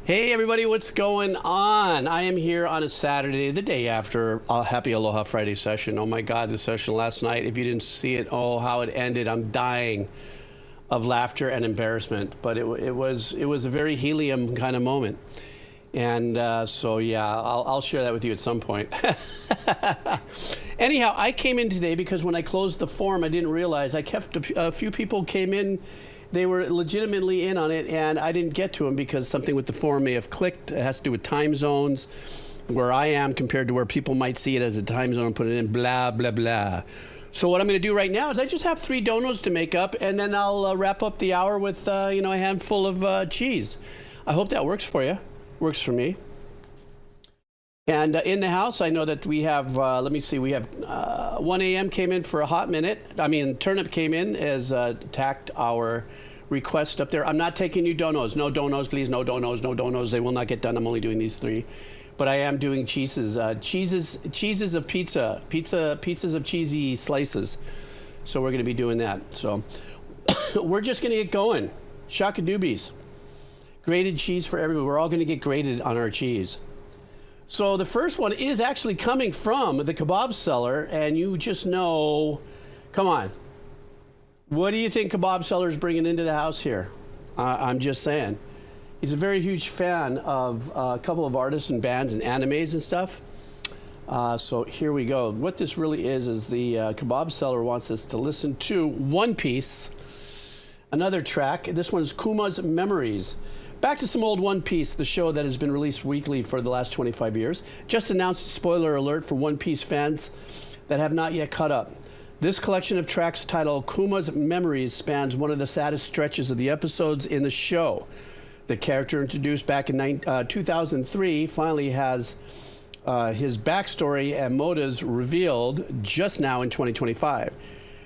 Hey everybody, what's going on? I am here on a Saturday, the day after a Happy Aloha Friday session. Oh my God, the session last night, if you didn't see it, oh, how it ended. I'm dying of laughter and embarrassment. But it was a very helium kind of moment. And so, yeah, I'll share that with you at some point. Anyhow, I came in today because when I closed the form, I didn't realize I kept a few people came in. They were legitimately in on it, and I didn't get to them because something with the form may have clicked. It has to do with time zones, where I am compared to where people might see it as a time zone, put it in, blah, blah, blah. So what I'm going to do right now is I just have 3 donos to make up, and then I'll wrap up the hour with, a handful of cheese. I hope that works for you. Works for me. And in the house, I know that we have, let me see, we have 1 a.m. came in for a hot minute. Turnip came in as tacked our request up there. I'm not taking you donos. No donos, please. No donos, no donos. They will not get done. I'm only doing these 3. But I am doing cheeses. Cheeses of pizza. Pieces of cheesy slices. So we're going to be doing that. So we're just going to get going. Shockadoobies. Grated cheese for everyone. We're all going to get grated on our cheese. So the first one is actually coming from the kebab seller, and you just know, come on. What do you think kebab seller is bringing into the house here? I'm just saying. He's a very huge fan of a couple of artists and bands and animes and stuff. So here we go. What this really is the kebab seller wants us to listen to One Piece, another track. This one's Kuma's Memories. Back to some old One Piece, the show that has been released weekly for the last 25 years. Just announced, spoiler alert for One Piece fans that have not yet caught up. This collection of tracks titled Kuma's Memories spans one of the saddest stretches of the episodes in the show. The character introduced back in 2003 finally has his backstory and motives revealed just now in 2025.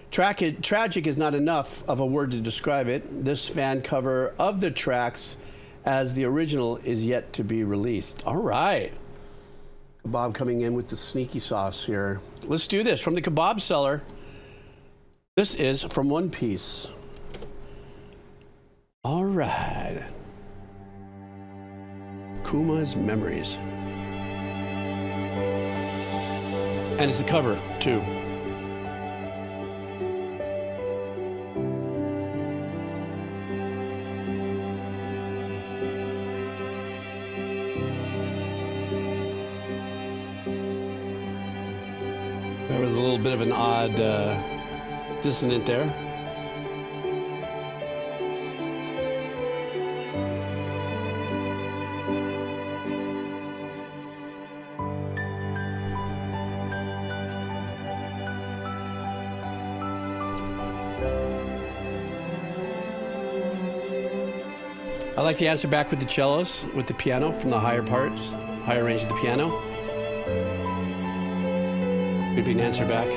Tragic is not enough of a word to describe it. This fan cover of the tracks as the original is yet to be released. All right. Kebab coming in with the sneaky sauce here. Let's do this. From the kebab seller, this is from One Piece. All right. Kuma's Memories. And it's the cover, too. There was a little bit of an odd dissonant there. I like the answer back with the cellos, with the piano from the higher parts, higher range of the piano. Creeping answer back.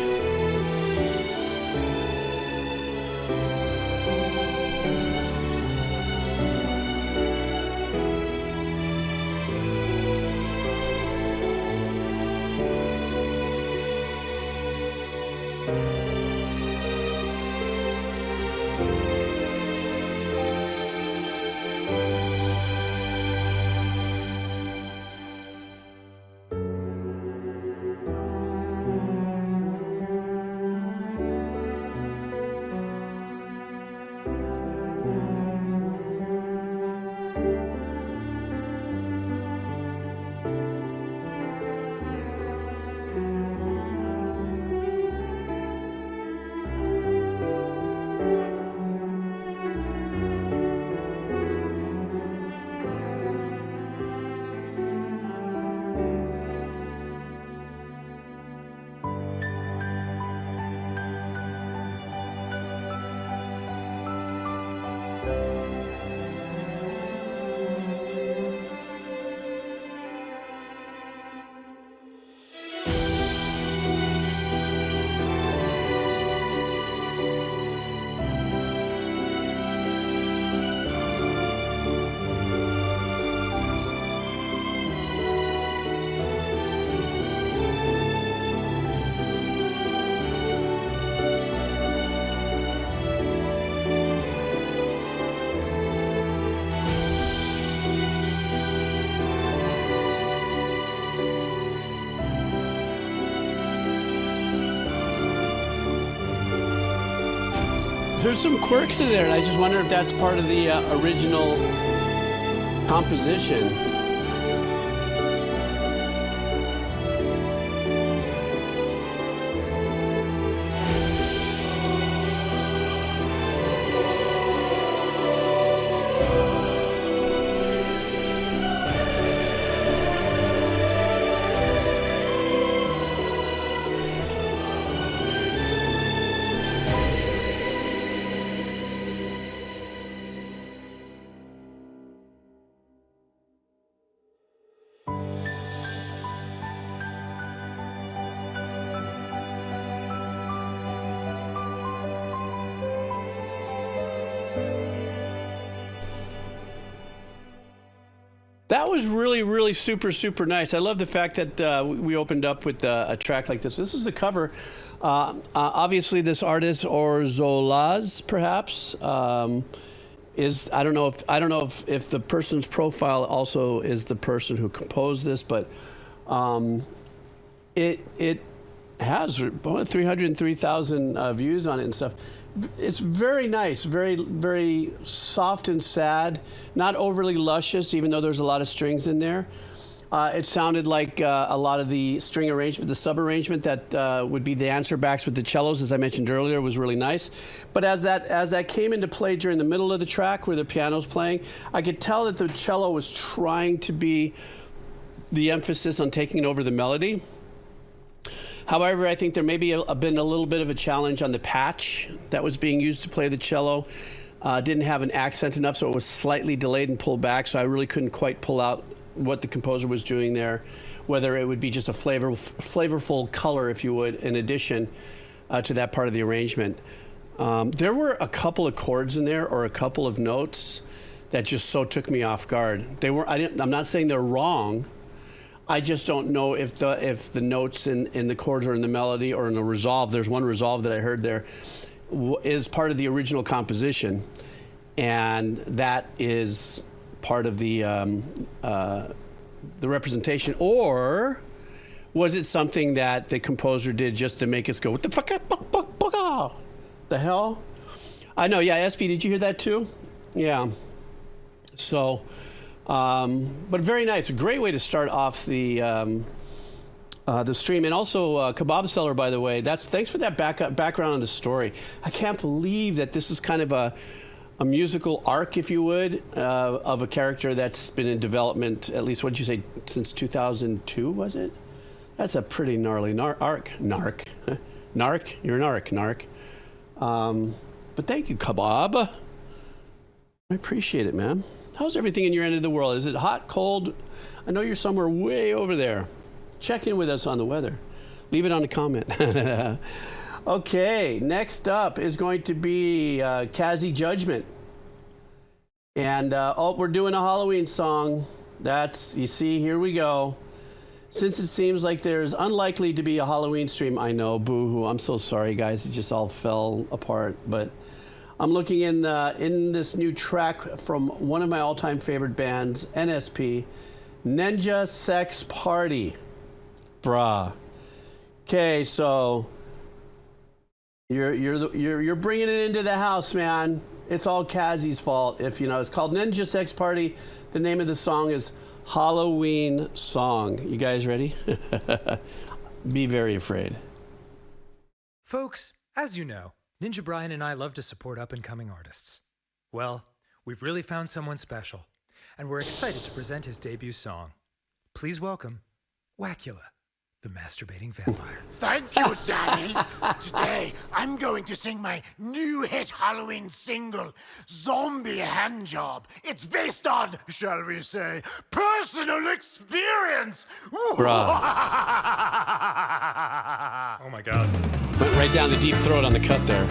there's some quirks in there, and I just wonder if that's part of the original composition. That was really, really super nice. I love the fact that we opened up with a track like this. This is the cover. Obviously, this artist, or Zolaz, perhaps, is I don't know if the person's profile also is the person who composed this, but it has 303,000 views on it and stuff. It's very nice, very soft and sad, not overly luscious, even though there's a lot of strings in there. It sounded like a lot of the string arrangement, the sub-arrangement that would be the answer backs with the cellos, as I mentioned earlier, was really nice. But as that came into play during the middle of the track where the piano's playing, I could tell that the cello was trying to be the emphasis on taking over the melody. However, I think there may be been a little bit of a challenge on the patch that was being used to play the cello. Didn't have an accent enough, so it was slightly delayed and pulled back, so I really couldn't quite pull out what the composer was doing there, whether it would be just a flavorful color, if you would, in addition to that part of the arrangement. There were a couple of chords in there, or a couple of notes, that just so took me off guard. I'm not saying they're wrong. I just don't know if the notes in the chords or in the melody or in the resolve, there's one resolve that I heard there, is part of the original composition. And that is part of the representation. Or was it something that the composer did just to make us go, what the fuck, the hell? I know, yeah, SB, did you hear that too? Yeah. So... but very nice, a great way to start off the stream. And also Kebab Seller, by the way, thanks for that background on the story. I can't believe that this is kind of a musical arc, if you would, of a character that's been in development, at least, what did you say, since 2002, was it? That's a pretty gnarly arc. Narc. You're an arc, Narc. But thank you, Kebab. I appreciate it, man. How's everything in your end of the world? Is it hot, cold? I know you're somewhere way over there. Check in with us on the weather. Leave it on the comment. Okay, next up is going to be Kazi Judgment. And, we're doing a Halloween song. You see, here we go. Since it seems like there's unlikely to be a Halloween stream, I know, boo-hoo. I'm so sorry, guys. It just all fell apart, but... I'm looking in this new track from one of my all-time favorite bands, NSP, Ninja Sex Party. Bruh. Okay, so you're bringing it into the house, man. It's all Kazi's fault. If you know, it's called Ninja Sex Party. The name of the song is Halloween Song. You guys ready? Be very afraid. Folks, as you know, Ninja Brian and I love to support up-and-coming artists. Well, we've really found someone special, and we're excited to present his debut song. Please welcome Whackula, the masturbating vampire. Thank you, Daddy. Today, I'm going to sing my new hit Halloween single, Zombie Handjob. It's based on, shall we say, personal experience. Bruh. Oh my God. Went right down the deep throat on the cut there.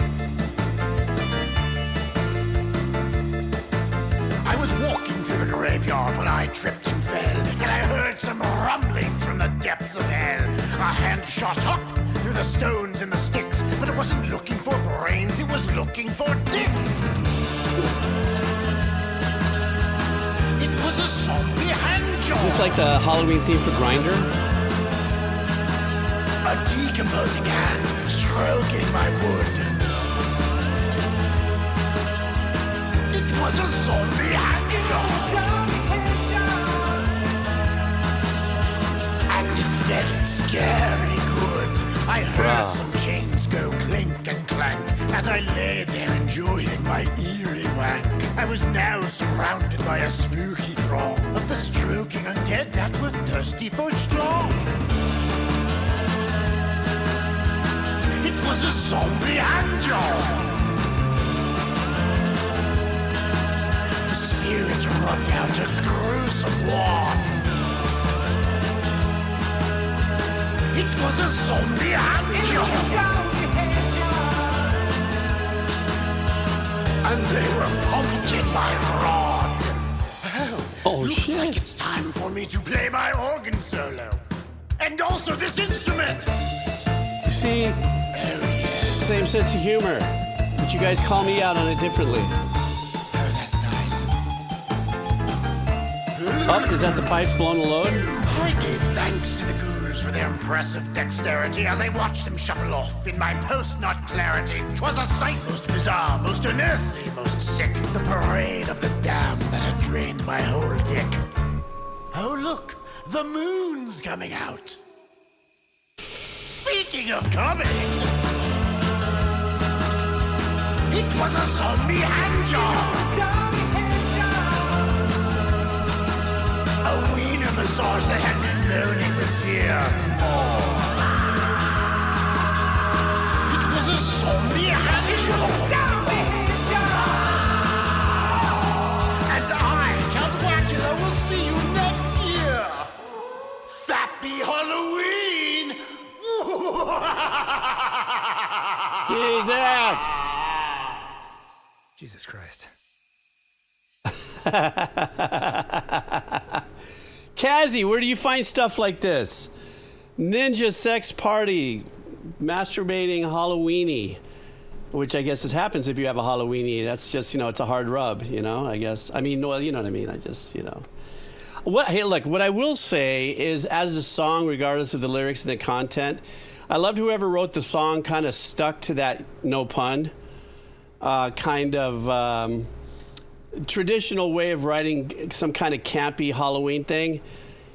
I was walking through the graveyard when I tripped and fell, and I heard some rumblings from the depths of hell. A hand shot up through the stones and the sticks, but it wasn't looking for brains, it was looking for dicks. It was a zombie hand job. Is this like the Halloween theme for Grindr? A decomposing hand stroking my wood. was a zombie handjob. And it felt scary good. I heard some chains go clink and clank as I lay there enjoying my eerie wank. I was now surrounded by a spooky throng of the stroking undead that were thirsty for strong. It was a zombie handjob. The spirit rubbed out a gruesome wad. It was a zombie handjob. And they were pumpkin my rod. Oh, looks shit. like it's time for me to play my organ solo. And also this instrument. See, Oh, yes. same sense of humor, but you guys call me out on it differently. Oh, that's nice. Oh, is that the pipes blowing a load? I gave thanks to the ghouls for their impressive dexterity as I watched them shuffle off in my post-nut clarity. 'Twas a sight most bizarre, most unearthly, most sick. The parade of the damned that had drained my whole dick. Oh, look, the moon's coming out. Speaking of coming, it was a zombie handjob. A wiener massage that had me moaning with fear. Oh. It was a zombie handjob. And I, Count Dracula, will see you next year. Happy Halloween! Jesus! Jesus Christ. Kazzy, where do you find stuff like this? Ninja sex party, masturbating Halloweeny, which I guess happens if you have a Halloweeny. That's just, it's a hard rub, I guess. I mean, well, you know what I mean? I just, Hey, look, what I will say is, as a song, regardless of the lyrics and the content, I loved whoever wrote the song kind of stuck to that, no pun, kind of traditional way of writing some kind of campy Halloween thing.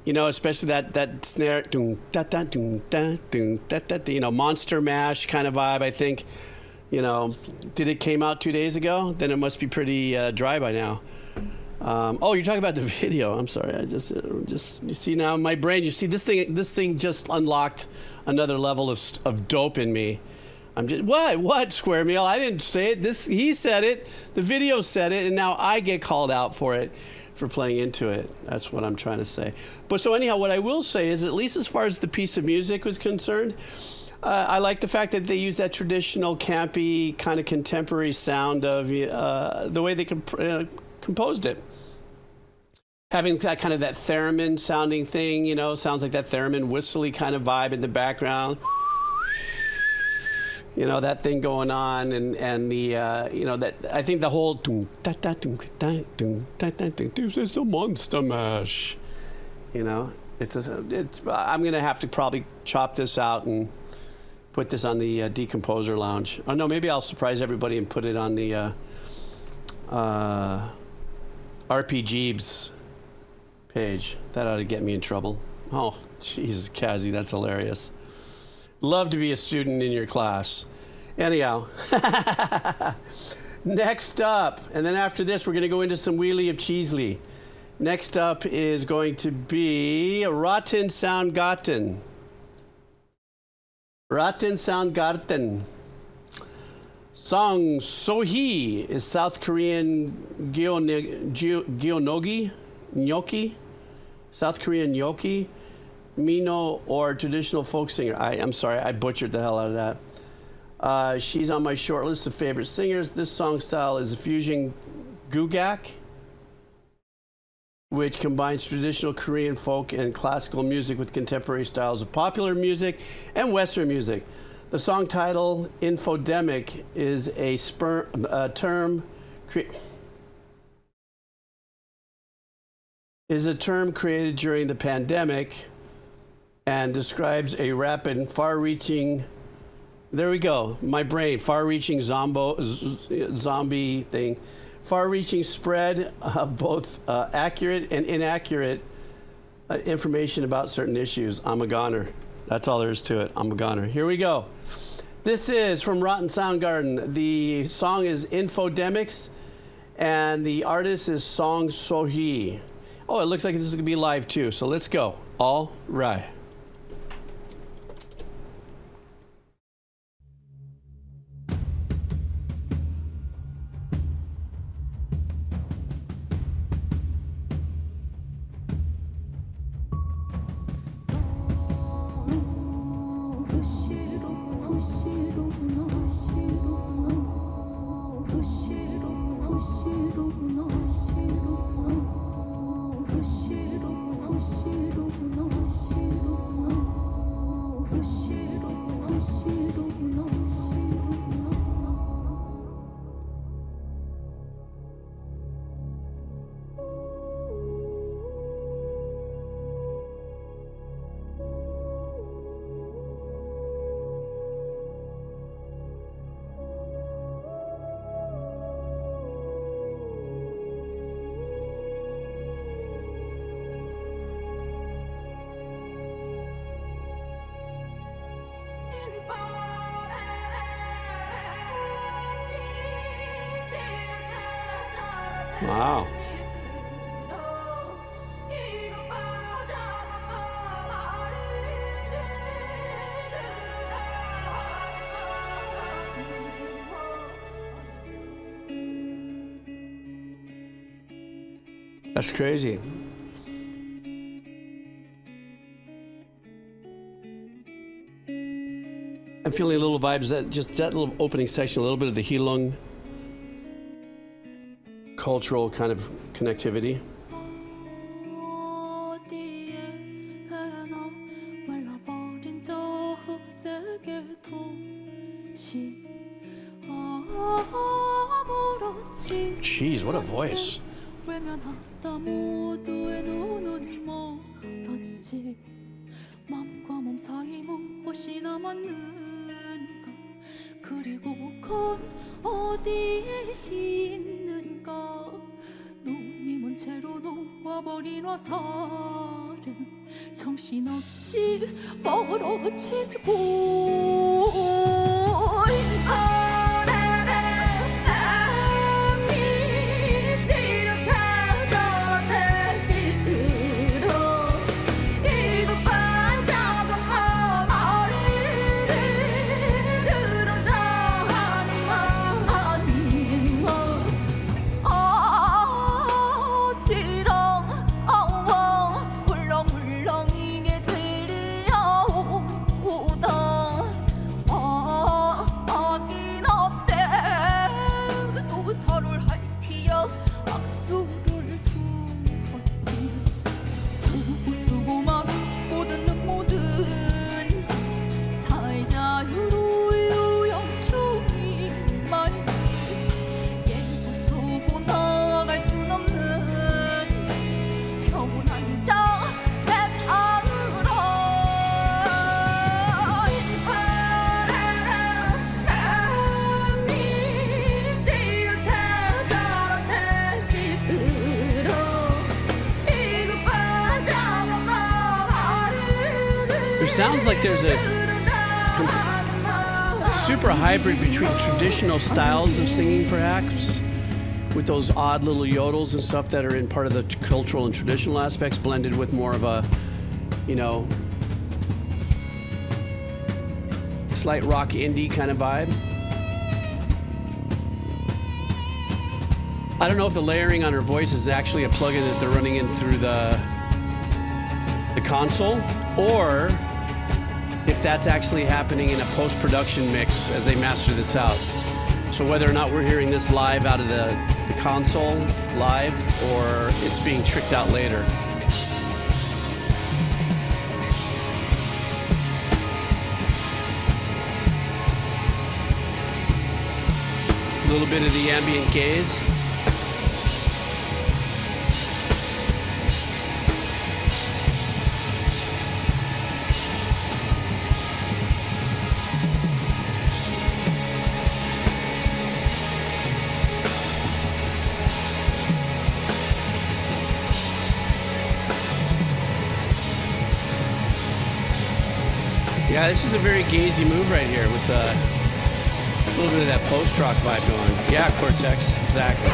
Especially that snare, doom, da, da, doom, da, doom, da, da, Monster Mash kind of vibe, I think. Did it came out 2 days ago? Then it must be pretty dry by now. Oh, you're talking about the video. I'm sorry. I just you see now my brain. You see this thing just unlocked another level of dope in me. I'm just what Square Meal? I didn't say it. He said it. The video said it, and now I get called out for it for playing into it. That's what I'm trying to say. But so anyhow, what I will say is, at least as far as the piece of music was concerned, I like the fact that they use that traditional campy kind of contemporary sound of the way they composed it. Having that kind of that theremin sounding thing, sounds like that theremin whistly kind of vibe in the background. That thing going on, and the that I think the whole this is a Monster Mash. I'm gonna have to probably chop this out and put this on the Decomposer Lounge. Oh no, maybe I'll surprise everybody and put it on the RPGs page. That ought to get me in trouble. Oh, Jesus, Kazzy, that's hilarious. Love to be a student in your class. Anyhow, next up, and then after this, we're going to go into some Wheelie of Cheesley. Next up is going to be Rotten Soundgarten. Rotten Soundgarten. Song Sohee is South Korean gnocchi, South Korean gnocchi, Mino, or traditional folk singer. I'm sorry, I butchered the hell out of that. She's on my short list of favorite singers. This song style is a fusion gugak, which combines traditional Korean folk and classical music with contemporary styles of popular music and Western music. The song title, Infodemic, is a term created during the pandemic and describes a rapid, far-reaching, there we go, my brain, far-reaching zombie thing, far-reaching spread of both accurate and inaccurate information about certain issues. I'm a goner. That's all there is to it. I'm a goner. Here we go. This is from Rotten Soundgarden. The song is Infodemics, and the artist is Sohee. Oh, it looks like this is going to be live too, so let's go. All right. Wow. That's crazy. I'm feeling a little vibes, that little opening section, a little bit of the Heelung cultural kind of connectivity. Jeez, what a voice. 그리고 건 어디에 있는가 눈이 먼 채로 놓아버린 화살은 정신없이 벌어지고 Sounds like there's a super hybrid between traditional styles of singing, perhaps, with those odd little yodels and stuff that are in part of the cultural and traditional aspects, blended with more of a, you know, slight rock indie kind of vibe. I don't know if the layering on her voice is actually a plugin that they're running in through the console, or if that's actually happening in a post-production mix as they master this out. So whether or not we're hearing this live out of the console live, or it's being tricked out later. A little bit of the ambient gaze. Yeah, this is a very gazy move right here with a little bit of that post-rock vibe going. Yeah, Cortex, exactly.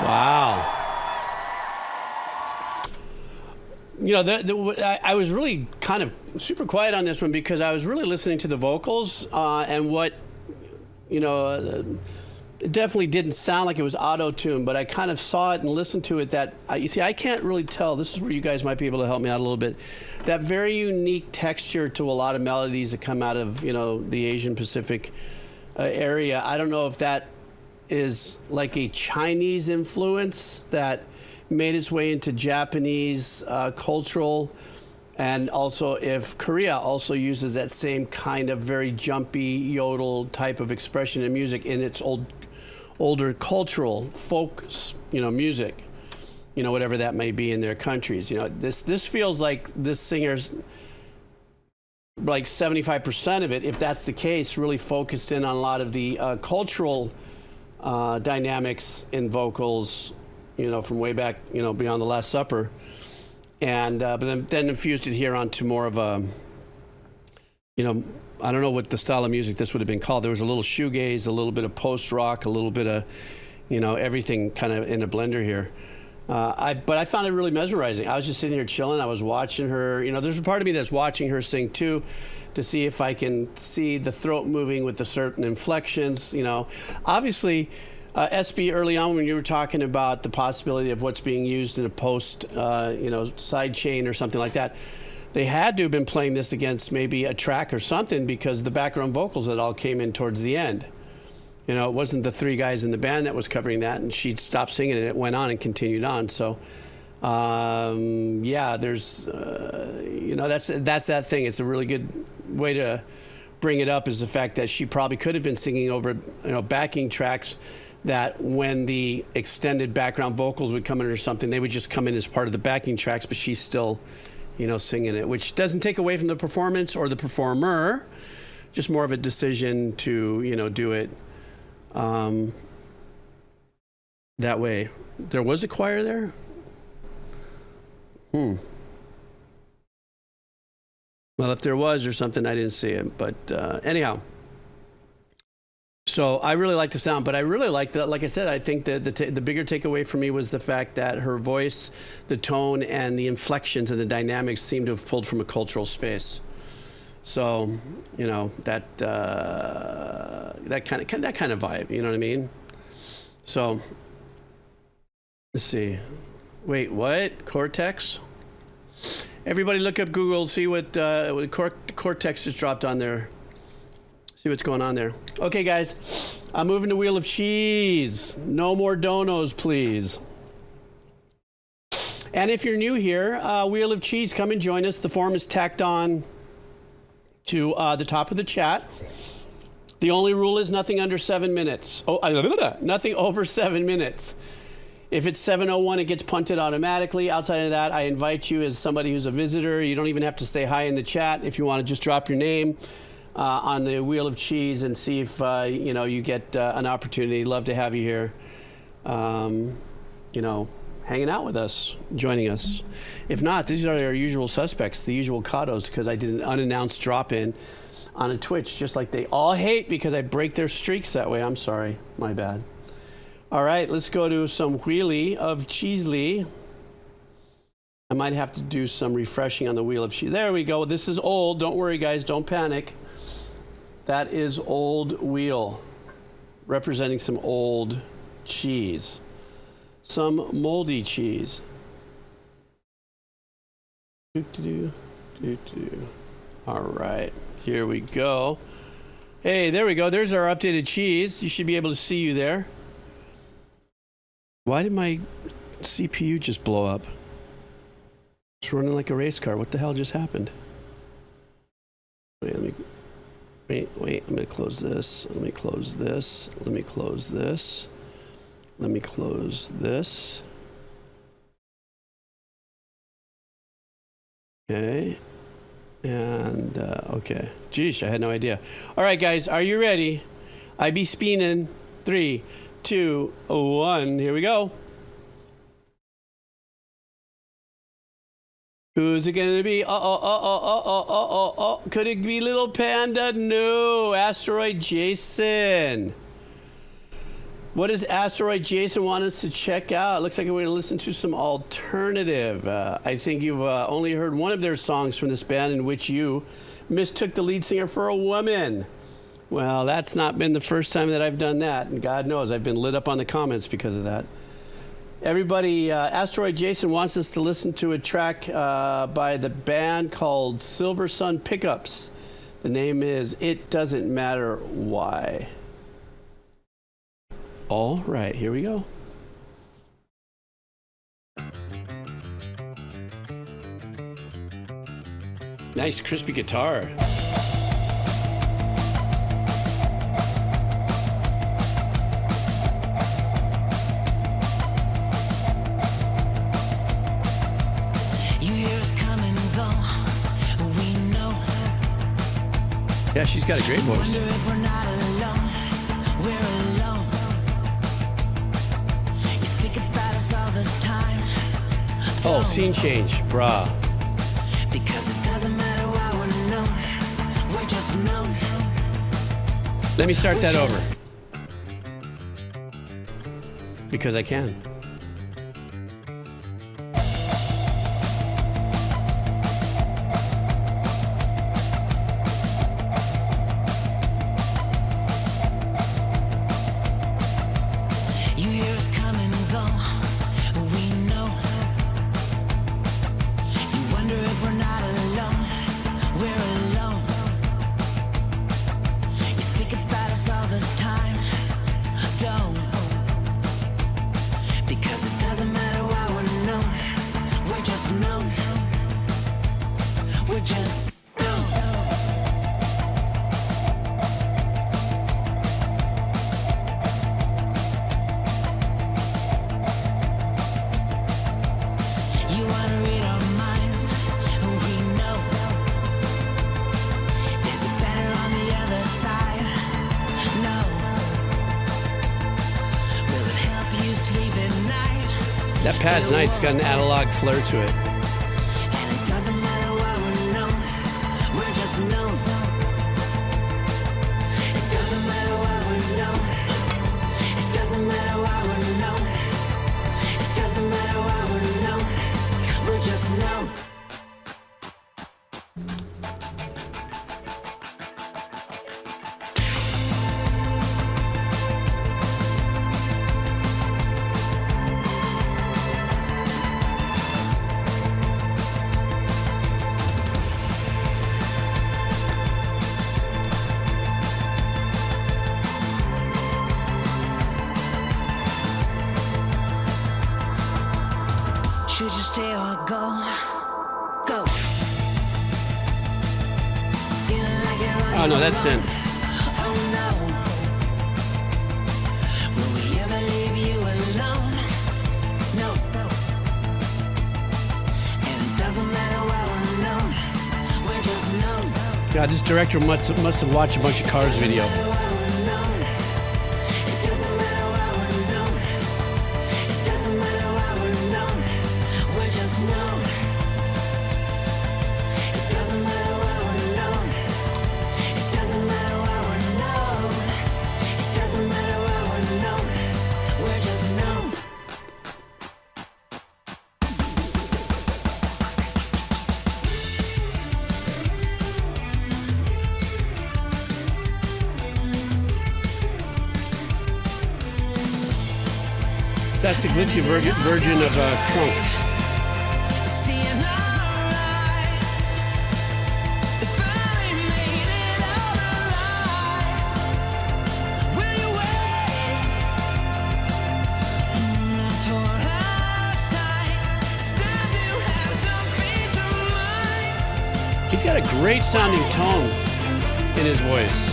Wow. You know, I was really kind of super quiet on this one because I was really listening to the vocals and what, you know, it definitely didn't sound like it was auto-tuned, but I kind of saw it and listened to it that, you see, I can't really tell. This is where you guys might be able to help me out a little bit. That very unique texture to a lot of melodies that come out of, you know, the Asian Pacific area. I don't know if that is like a Chinese influence that made its way into Japanese cultural, and also if Korea also uses that same kind of very jumpy yodel type of expression in music in its older cultural folk, you know, music, you know, whatever that may be in their countries. You know, this feels like this singer's like 75% of it, if that's the case, really focused in on a lot of the cultural dynamics in vocals, you know, from way back, you know, beyond the Last Supper, and but then infused it here onto more of a, you know, I don't know what the style of music this would have been called. There was a little shoegaze, a little bit of post rock, a little bit of, you know, everything kind of in a blender here. But I found it really mesmerizing. I was just sitting here chilling. I was watching her. You know, there's a part of me that's watching her sing too, to see if I can see the throat moving with the certain inflections. You know, obviously, SB, early on when you were talking about the possibility of what's being used in a post, you know, side chain or something like that, they had to have been playing this against maybe a track or something, because the background vocals that all came in towards the end. You know, it wasn't the three guys in the band that was covering that, and she'd stopped singing and it went on and continued on. So, yeah, there's, you know, that's that thing. It's a really good way to bring it up, is the fact that she probably could have been singing over, you know, backing tracks that when the extended background vocals would come in or something, they would just come in as part of the backing tracks, but she's still, you know, singing it, which doesn't take away from the performance or the performer, just more of a decision to, you know, do it that way. There was a choir there? Well, if there was or something, I didn't see it. But anyhow, so I really like the sound, but I really like that. Like I said, I think that the bigger takeaway for me was the fact that her voice, the tone, and the inflections and the dynamics seem to have pulled from a cultural space. So, you know, that kind of vibe, you know what I mean? So, let's see. Wait, what? Cortex? Everybody look up Google, see what Cortex just dropped on there. See what's going on there. Okay, guys, I'm moving to Wheel of Cheese. No more donos, please. And if you're new here, Wheel of Cheese, come and join us. The form is tacked on to the top of the chat. The only rule is nothing under 7 minutes. Nothing over 7 minutes. If it's 7:01, it gets punted automatically. Outside of that, I invite you as somebody who's a visitor. You don't even have to say hi in the chat. If you want to just drop your name on the Wheel of Cheese and see if you know, you get an opportunity. Love to have you here. You know, hanging out with us, joining us. If not, these are our usual suspects, the usual Kados, because I did an unannounced drop-in on a Twitch, just like they all hate because I break their streaks that way. I'm sorry. My bad. All right, let's go to some wheelie of Cheesely. I might have to do some refreshing on the wheel of cheese. There we go. This is old. Don't worry, guys. Don't panic. That is old wheel, representing some old cheese. Some moldy cheese. All right, here we go. Hey, there we go. There's our updated cheese. You should be able to see you there. Why did my CPU just blow up? It's running like a race car. What the hell just happened? Wait, I'm gonna close this. Let me close this. Let me close this. Let me close this. Okay. And, okay. Geesh, I had no idea. All right, guys, are you ready? I be spinning. 3, 2, 1. Here we go. Who's it gonna be? Could it be Little Panda? No. Asteroid Jason. What does Asteroid Jason want us to check out? Looks like we're going to listen to some alternative. I think you've only heard one of their songs from this band in which you mistook the lead singer for a woman. Well, that's not been the first time that I've done that, and God knows I've been lit up on the comments because of that. Everybody, Asteroid Jason wants us to listen to a track by the band called Silversun Pickups. The name is It Doesn't Matter Why. All right, here we go. Nice crispy guitar. Yeah, she's got a great voice. Oh, scene change, brah. Because it doesn't matter why we're known. We're just known. Let me start that over. Because I can. That pad's nice. It's got an analog flair to it. And it doesn't matter why we're known. We're just known. It doesn't matter why we're known. It doesn't matter why we're known. It doesn't matter why we're known. We're just known. Should you stay or go? Go. Oh no, that's synth. Oh no. Will we ever leave you alone? No. And it doesn't matter why we're known. We're just known. God, this director must have watched a bunch of Cars video. It doesn't matter why we're known. It doesn't matter why we're known. That's the glitchy version of Crunk. He's got a great sounding tone in his voice.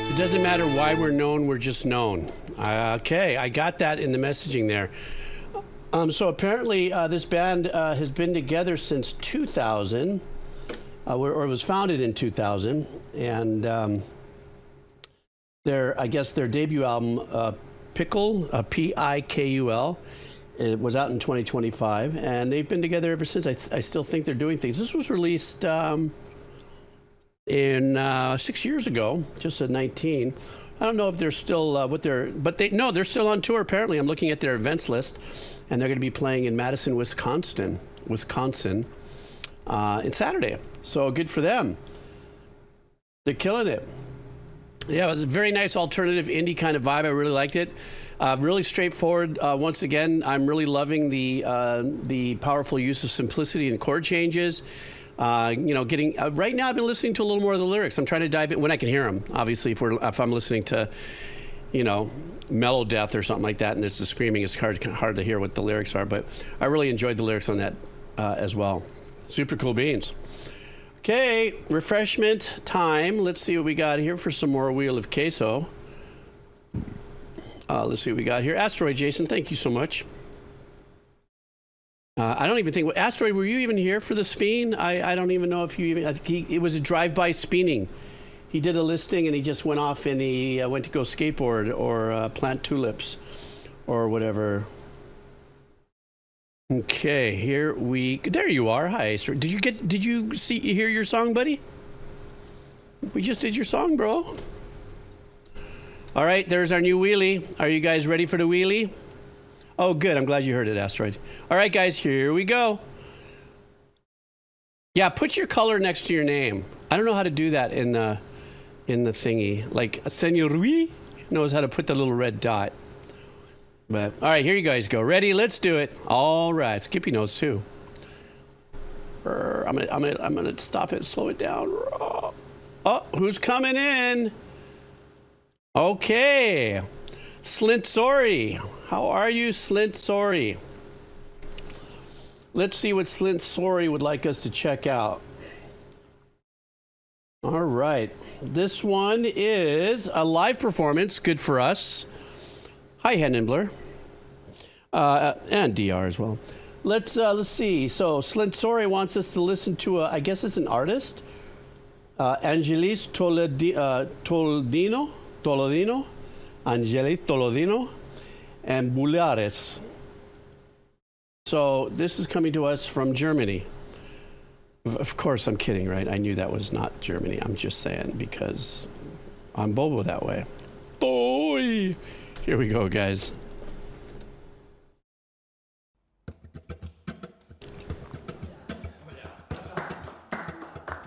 It doesn't matter why we're known, we're just known. Okay, I got that in the messaging there. So apparently this band has been together since 2000, or was founded in 2000, and I guess their debut album, Pickle, P-I-K-U-L, it was out in 2025, and they've been together ever since. I still think they're doing things. This was released in 6 years ago, just at 19. I don't know if they're still they're still on tour apparently. I'm looking at their events list, and they're going to be playing in Madison, Wisconsin, in Saturday. So good for them. They're killing it. Yeah, it was a very nice alternative indie kind of vibe. I really liked it. Really straightforward. Once again, I'm really loving the powerful use of simplicity and chord changes. Getting right now, I've been listening to a little more of the lyrics. I'm trying to dive in when I can hear them. Obviously, if I'm listening to, Mellow Death or something like that, and it's the screaming, it's hard to hear what the lyrics are. But I really enjoyed the lyrics on that as well. Super cool beans. Okay, refreshment time. Let's see what we got here for some more Wheel of Queso. Let's see what we got here. Asteroid Jason, thank you so much. I don't even think, Asteroid, were you even here for the speen? I don't even know if you even, it was a drive-by speening. He did a listing and he just went off and he went to go skateboard or plant tulips or whatever. Okay, there you are. Hi, Asteroid. Did you hear your song, buddy? We just did your song, bro. All right, there's our new wheelie. Are you guys ready for the wheelie? Oh, good. I'm glad you heard it, Asteroid. All right, guys, here we go. Yeah, put your color next to your name. I don't know how to do that in the thingy. Like, Senor Rui knows how to put the little red dot. But, all right, here you guys go. Ready? Let's do it. All right. Skippy knows, too. I'm gonna stop it, slow it down. Oh, who's coming in? Okay. Slintsori. How are you, Slintsori? Let's see what Slintsori would like us to check out. All right. This one is a live performance. Good for us. Hi, Hennimbler. And DR as well. Let's see. So Slintsori wants us to listen to I guess it's an artist. Angelis Toledino. Angelis Toledino. And Bulerias. So this is coming to us from Germany. Of course, I'm kidding, right? I knew that was not Germany. I'm just saying because I'm Bobo that way. Boy! Here we go, guys.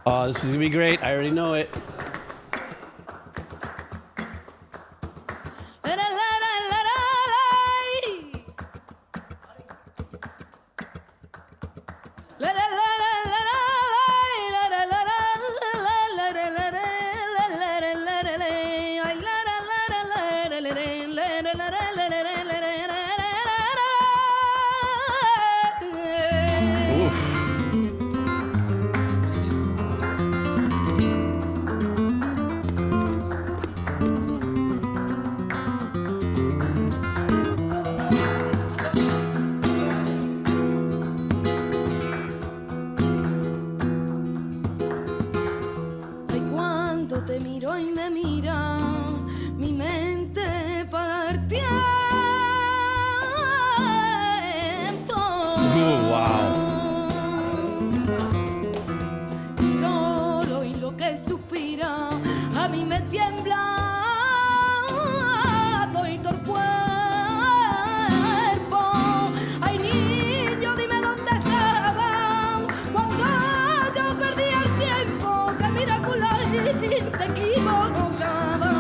Oh, this is going to be great. I already know it. cuando te miro y me mira, mi mente para el tiempo. Ooh, wow. Solo y lo que suspira, a mí me tiembla todo el cuerpo. Ay, niño, dime dónde estaban cuando yo perdí el tiempo, que miraculosamente equivocada.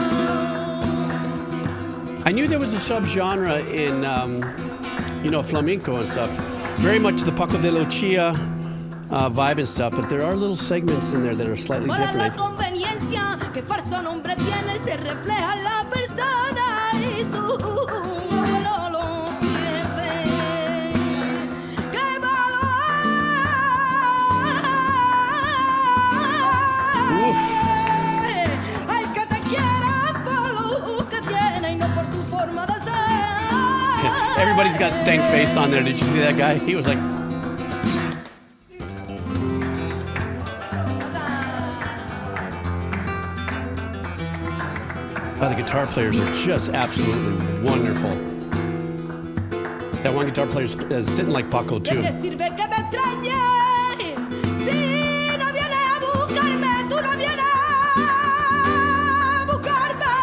I knew there was a subgenre in, flamenco and stuff. Very much the Paco de Lucia vibe and stuff, but there are little segments in there that are slightly Para la different. conveniencia que falso nombre tiene se refleja en la persona y tú no lo tienes. ¡Qué valor! Ay, que te quiera por lo que tiene y no por tu forma de ser. Everybody's got stank face on there. Did you see that guy? He was like... Oh, the guitar players are just absolutely wonderful. That one guitar player is sitting like Paco, ¿De too. qué sirve que me extrañe? Si no vienes a buscarme, tú no vienes a buscarme.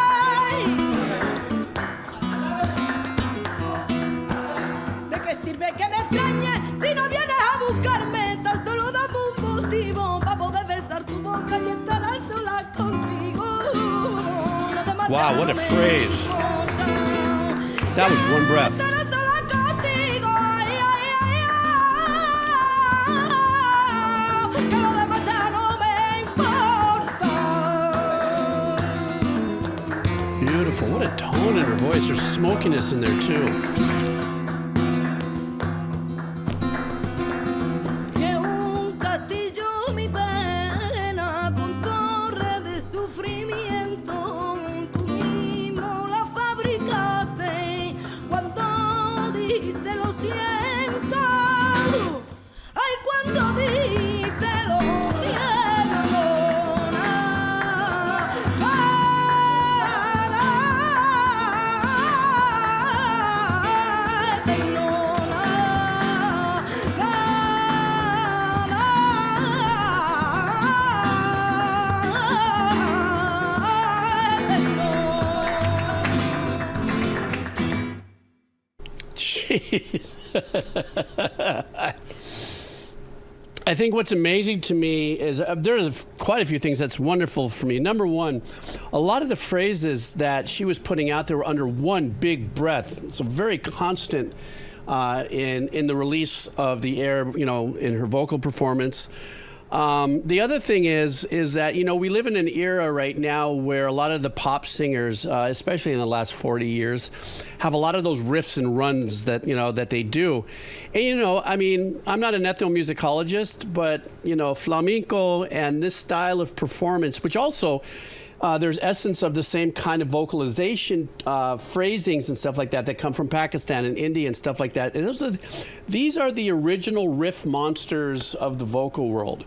¿De qué sirve que me extrañe? Si no vienes a buscarme, tan solo dame un motivo para poder besar tu boca y estar a solas contigo. Wow, what a phrase. That was one breath. Beautiful. What a tone in her voice. There's smokiness in there, too. I think what's amazing to me is there's quite a few things that's wonderful for me. Number one, a lot of the phrases that she was putting out there were under one big breath. So very constant in the release of the air, in her vocal performance. The other thing is that, we live in an era right now where a lot of the pop singers, especially in the last 40 years, have a lot of those riffs and runs that, that they do. And, I'm not an ethnomusicologist, but, flamenco and this style of performance, which also there's essence of the same kind of vocalization, phrasings and stuff like that come from Pakistan and India and stuff like that. And these are the original riff monsters of the vocal world.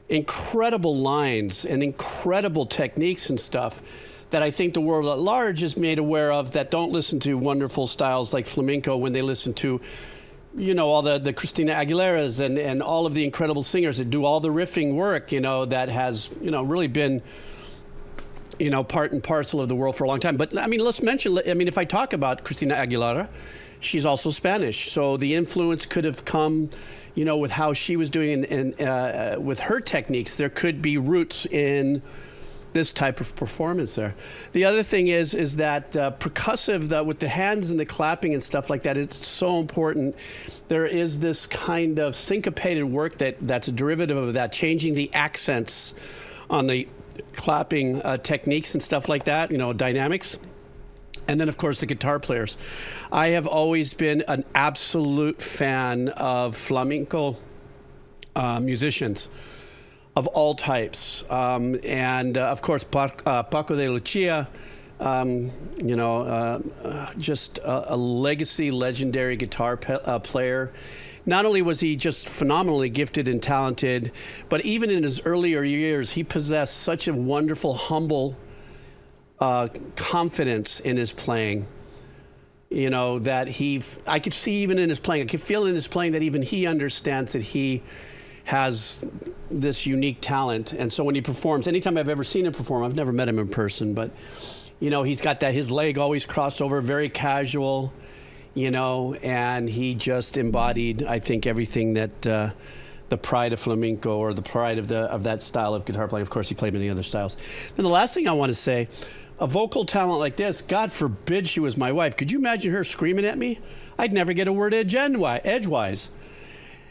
Incredible lines and incredible techniques and stuff that I think the world at large is made aware of, that don't listen to wonderful styles like flamenco when they listen to, all the Christina Aguileras and all of the incredible singers that do all the riffing work, that has, really been, part and parcel of the world for a long time. But let's mention, if I talk about Christina Aguilera, she's also Spanish. So the influence could have come, with how she was doing and with her techniques. There could be roots in this type of performance there. The other thing is that percussive, with the hands and the clapping and stuff like that, it's so important. There is this kind of syncopated work that's a derivative of that, changing the accents on the clapping techniques and stuff like that, dynamics. And then, of course, the guitar players. I have always been an absolute fan of flamenco musicians of all types. And, of course, Paco de Lucia, just a legacy, legendary guitar player not only was he just phenomenally gifted and talented, but even in his earlier years, he possessed such a wonderful, humble confidence in his playing. You know, that I could see even in his playing, I could feel in his playing that even he understands that he has this unique talent. And so when he performs, anytime I've ever seen him perform, I've never met him in person, but, you know, he's got that, his leg always crossed over, very casual, you know, and he just embodied, I think, everything that the pride of flamenco, or the pride of that style of guitar playing. Of course, he played many other styles. And the last thing I want to say, a vocal talent like this, God forbid she was my wife. Could you imagine her screaming at me? I'd never get a word edgewise.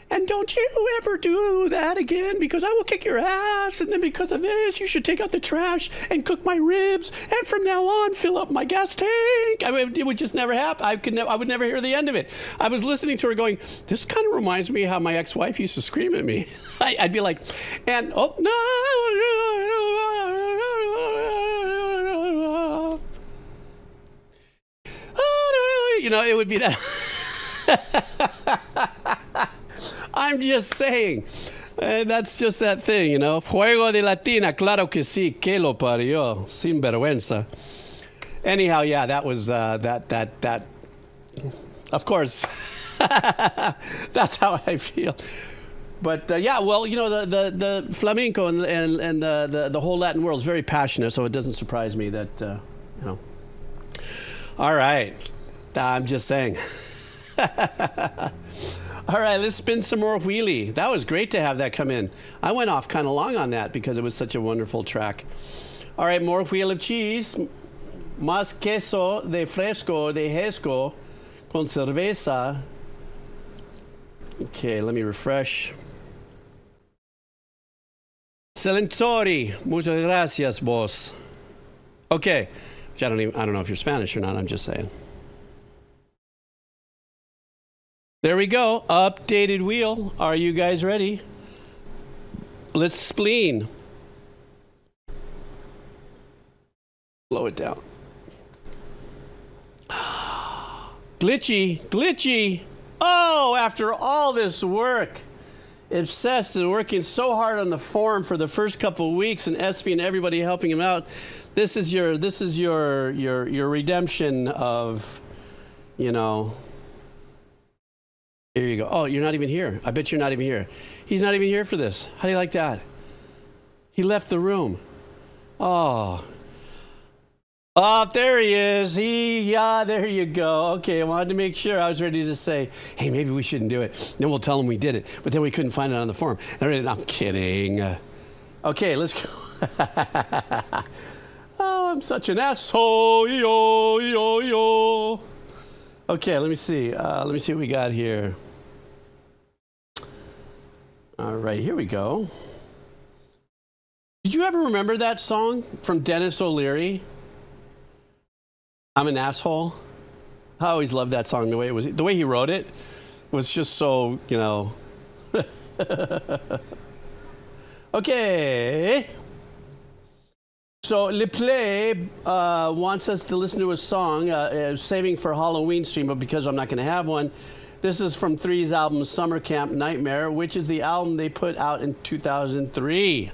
And don't you ever do that again, because I will kick your ass. And then because of this, you should take out the trash and cook my ribs. And from now on, fill up my gas tank. I mean, it would just never happen. I would never hear the end of it. I was listening to her going, this kind of reminds me of how my ex-wife used to scream at me. I'd be like, and oh, no. You know, it would be that. I'm just saying. That's just that thing, you know. Fuego de Latina, claro que sí, que lo parió, sin vergüenza. Anyhow, yeah, that was that. Of course, that's how I feel. But yeah, well, you know, the flamenco and the whole Latin world is very passionate, so it doesn't surprise me that you know. All right, I'm just saying. All right, let's spin some more wheelie. That was great to have that come in. I went off kind of long on that because it was such a wonderful track. All right, more wheel of cheese. Más queso de fresco de Jesco con cerveza. Okay, let me refresh. Celentori, muchas gracias, boss. Okay, which I don't know if you're Spanish or not, I'm just saying. There we go, updated wheel. Are you guys ready? Let's spleen. Slow it down. Glitchy. Oh, after all this work, obsessed and working so hard on the forum for the first couple of weeks, and Espy and everybody helping him out. This is your redemption of, you know. Here you go. Oh, you're not even here. I bet you're not even here. He's not even here for this. How do you like that? He left the room. Oh, there he is. Yeah, there you go. Okay, I wanted to make sure. I was ready to say, hey, maybe we shouldn't do it. Then we'll tell him we did it. But then we couldn't find it on the forum. I'm kidding. Okay, let's go. Oh, I'm such an asshole. Yo. Okay, let me see. Let me see what we got here. All right, here we go. Did you ever remember that song from Dennis O'Leary? I'm an asshole. I always loved that song. The way he wrote it was just so, you know. Okay. So Le Play wants us to listen to a song, saving for Halloween stream, but because I'm not going to have one, this is from Three's album Summer Camp Nightmare, which is the album they put out in 2003.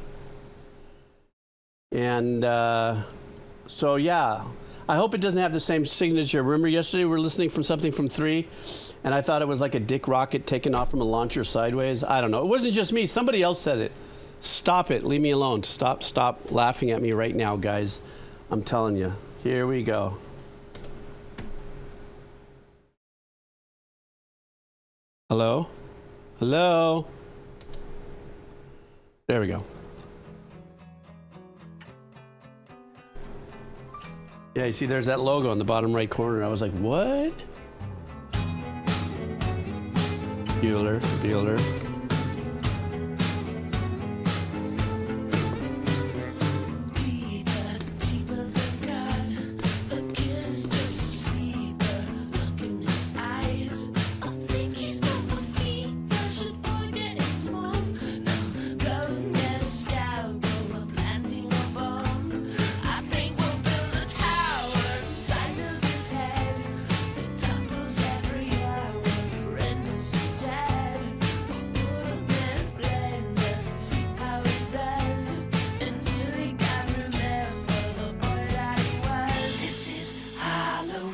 And so, yeah, I hope it doesn't have the same signature. Remember yesterday we were listening from something from Three, and I thought it was like a dick rocket taken off from a launcher sideways. I don't know. It wasn't just me. Somebody else said it. Stop it. Leave me alone. Stop laughing at me right now, guys. I'm telling you. Here we go. Hello? Hello? There we go. Yeah, you see there's that logo in the bottom right corner. I was like, what? Bueller.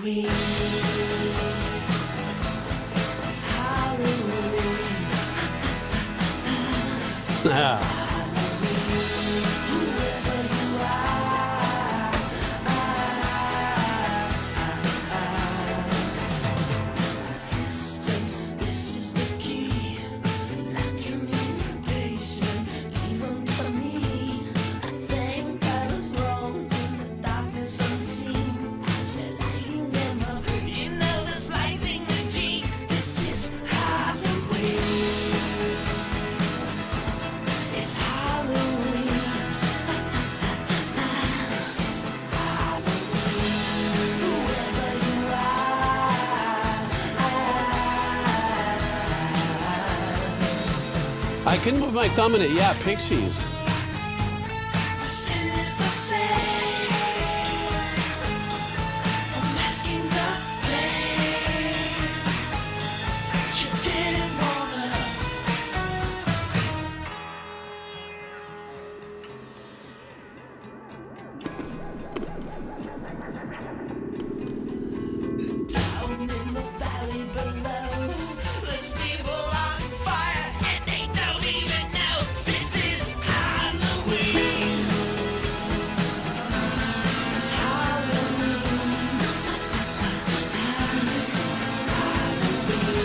Halloween. It's Halloween. This is Halloween. Whoever you are. Resistance, this is the key. Like communication, even to me. I think I was wrong in the darkness unseen. As we're lighting them up, you know the splicing the G. This is Halloween. It's Halloween. This is Halloween. Whoever you I couldn't move my thumb in it. Yeah, Pixies. The sin is the same. For masking the pain. She didn't wanna. Down in the valley below, there's people on fire and they don't even know. This is Halloween. It's Halloween. This is Halloween.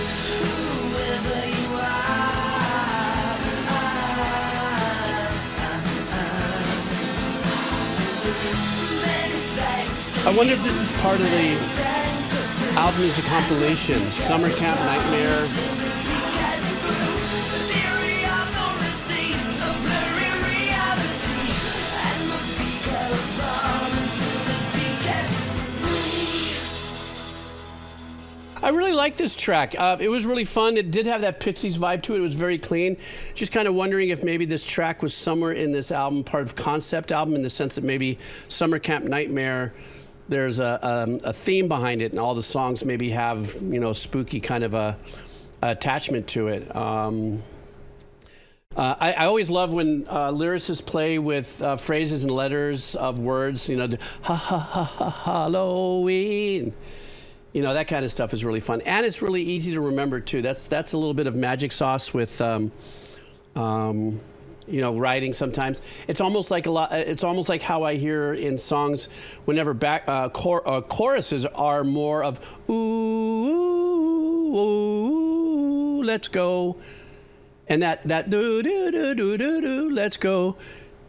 Whoever you are. This is Halloween. Many thanks to I wonder if this is part of the album is a compilation. Summer Camp Nightmare. I really like this track. It was really fun. It did have that Pixies vibe to it. It was very clean. Just kind of wondering if maybe this track was somewhere in this album, part of concept album, in the sense that maybe Summer Camp Nightmare, there's a theme behind it, and all the songs maybe have, you know, spooky kind of a attachment to it. I always love when lyricists play with phrases and letters of words, you know, ha ha ha ha Halloween. You know, that kind of stuff is really fun, and it's really easy to remember too. That's a little bit of magic sauce with, you know, writing. Sometimes it's almost like It's almost like how I hear in songs whenever choruses are more of ooh, ooh, ooh, let's go, and that do do do do do do let's go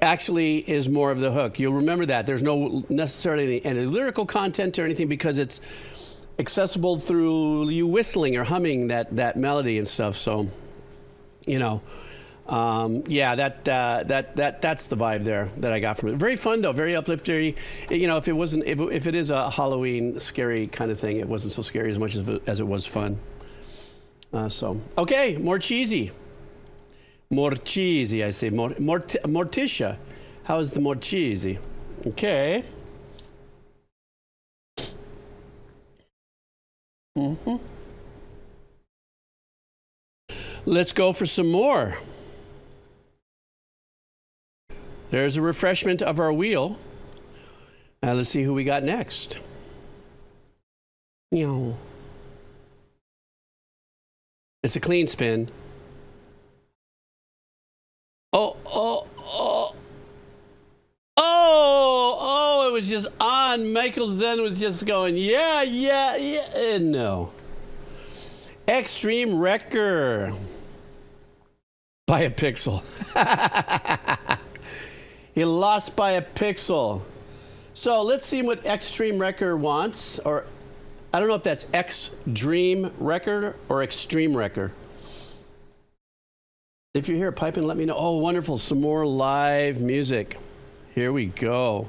actually is more of the hook. You'll remember that. There's no necessarily any lyrical content or anything because it's accessible through you whistling or humming that melody and stuff. So, you know, yeah, that's the vibe there that I got from it. Very fun though, very uplifting. You know, if it is a Halloween scary kind of thing, it wasn't so scary as much as it was fun. So okay, more cheesy, I say Morticia. How is the more cheesy? Okay. Let's go for some more. There's a refreshment of our wheel. Let's see who we got next. It's a clean spin. Oh, it was just on. Michael Zen was just going, yeah, and no. Extreme Wrecker by a pixel. He lost by a pixel. So let's see what Extreme Wrecker wants, or I don't know if that's X-Dream Wrecker or Extreme Wrecker. If you hear a pipe in, let me know. Oh, wonderful. Some more live music. Here we go.